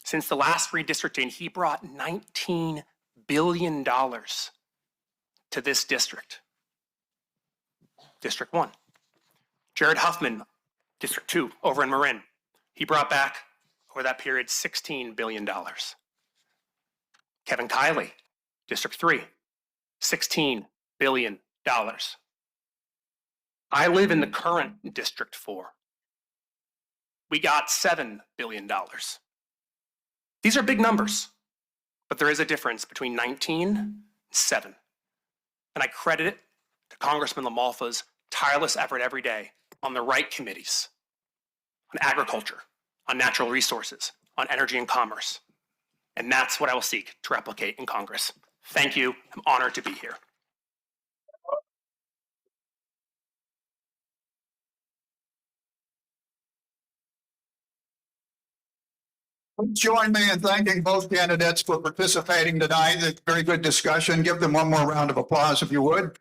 Since the last redistricting, he brought $19 billion to this district. District 1. Jared Huffman, District 2, over in Marin. He brought back, over that period, $16 billion. Kevin Kiley, District 3, $16 billion. I live in the current District 4. We got $7 billion. These are big numbers, but there is a difference between 19 and 7. And I credit it to Congressman LaMalfa's tireless effort every day on the right committees, on agriculture, on natural resources, on energy and commerce. And that's what I will seek to replicate in Congress. Thank you. I'm honored to be here. Join me in thanking both candidates for participating tonight. It's a very good discussion. Give them one more round of applause if you would.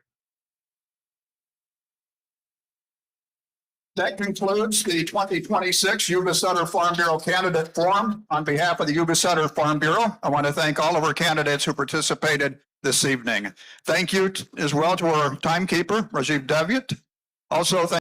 That concludes the 2026 Yuba-Sutter Farm Bureau Candidate Forum. On behalf of the Yuba-Sutter Farm Bureau, I want to thank all of our candidates who participated this evening. Thank you as well to our timekeeper, Rajiv Davyat. Also, thank